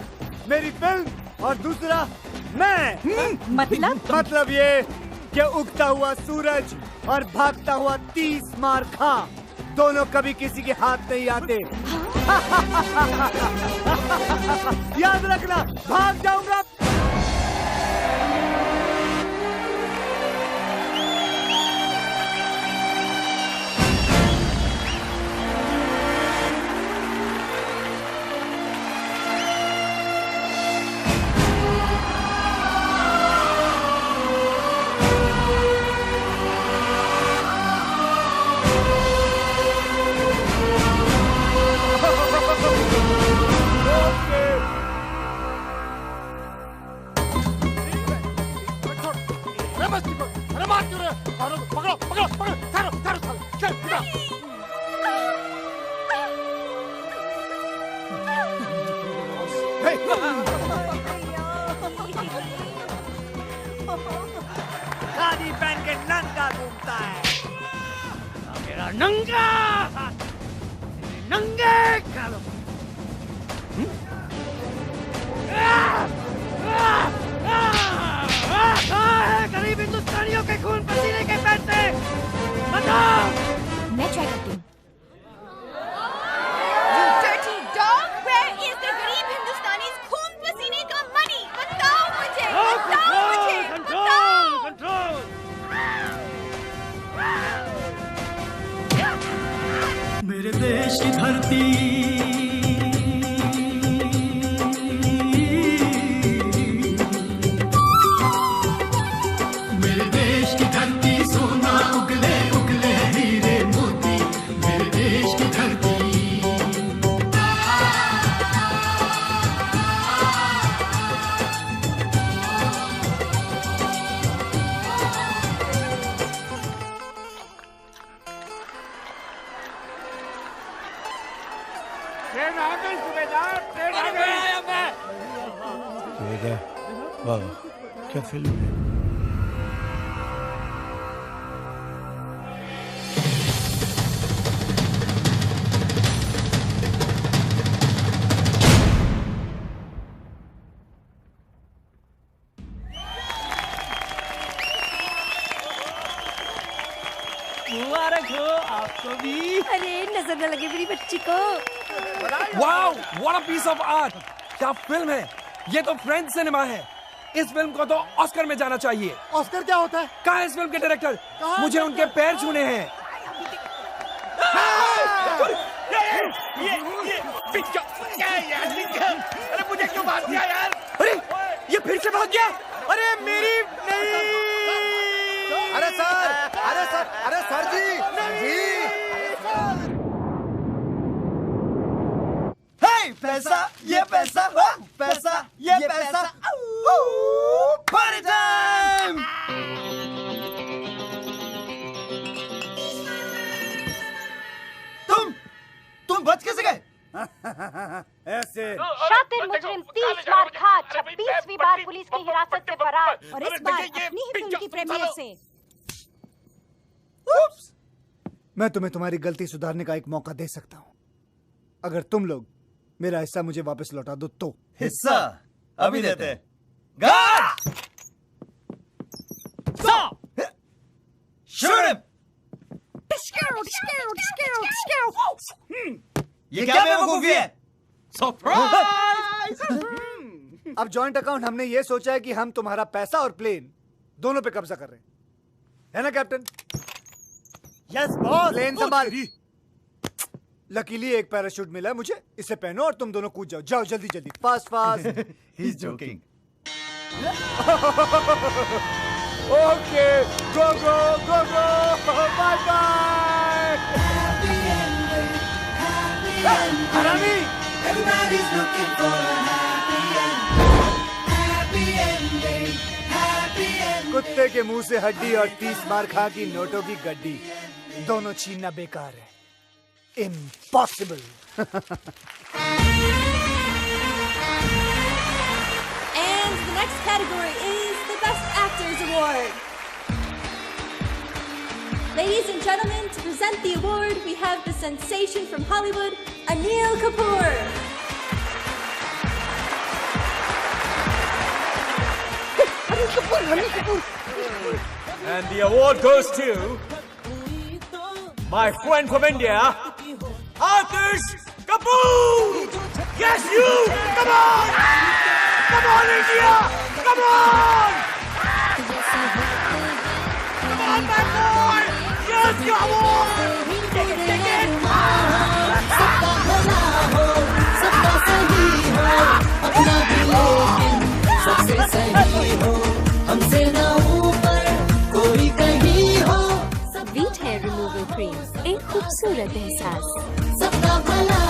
मेरी फिल्म और दूसरा मैं। मतलब ये कि उगता हुआ सूरज और भागता हुआ 30 मार खां दोनों कभी किसी के हाथ नहीं आते। याद रखना, भाग जाऊंगा। खादी पहन के नंगा घूमता है, मेरा नंगा नंगे कालो। गरीब हिंदुस्तानियों के खून पसीने के पैसे बताओ। मैं ट्राई करती हूँ। You dirty dog, where is the गरीब हिंदुस्तानी's खून पसीने का money? बताओ मुझे, बताओ मुझे, बताओ। कंट्रोल। मेरे देश की धरती सोना उगले उगले हीरे मोती, मेरे देश की धरती। ट्रेन आ गई सुबेदार, ट्रेन आ गई। वाह, क्या फिल्म है। मुबारक हो आपको भी। अरे नजर न लगे मेरी बच्ची को। Wow, what a piece of art. क्या फिल्म है ये, तो फ्रेंच सिनेमा है। इस फिल्म को तो ऑस्कर में जाना चाहिए। ऑस्कर क्या होता है? कहाँ है इस फिल्म के डायरेक्टर? मुझे उनके पैर छूने हैं। अरे मुझे क्यों भाग गया यार? अरे ये फिर से भाग गया। अरे मेरी नहीं। अरे सर, अरे सर, अरे सर जी, हे पैसा, ये पैसा, पैसा, ये पैसा, पार्टी टाइम। तुम बच कैसे गए? ऐसे शातिर मुजरिम 30 बार खा 26वीं बार पुलिस की हिरासत से फरार, और इस बार अपनी ही फिल्म की प्रीमियर से। मैं तुम्हें तुम्हारी गलती सुधारने का एक मौका दे सकता हूँ, अगर तुम लोग मेरा हिस्सा मुझे वापस लौटा दो तो। हिस्सा अभी देते हैं। ये क्या बेवकूफी है? अब जॉइंट अकाउंट हमने ये सोचा है कि हम तुम्हारा पैसा और प्लेन दोनों पे कब्जा कर रहे हैं, है ना कैप्टन? Yes boss. प्लेन संभाल। लकीली एक पैराशूट मिला है मुझे, इसे पहनो और तुम दोनों कूद जाओ। जाओ जल्दी जल्दी, fast fast. He is joking. Okay, go go go go, bye bye. हरामी, Everybody's looking for a happy end. Happy ending, happy ending. कुत्ते के मुंह से हड्डी और 30 मार खा की नोटों की गड्डी, दोनों छीनना बेकार है। Impossible. And the next category is the Best Actors Award. Ladies and gentlemen, to present the award, we have the sensation from Hollywood, Anil Kapoor. Anil Kapoor. And the award goes to my friend from India, Aatish Kapoor. Yes, you. Come on. Come on, India. Come on. Come on, my boy. Yes, come on. Take it, take it. सबका भला हो, सबका सही हो, अपना भी लेकिन सबसे सही हो, हमसे ना ऊपर कोई कहीं हो। Sweet Hair Removal Cream, एक खूबसूरत एहसास। सबका भला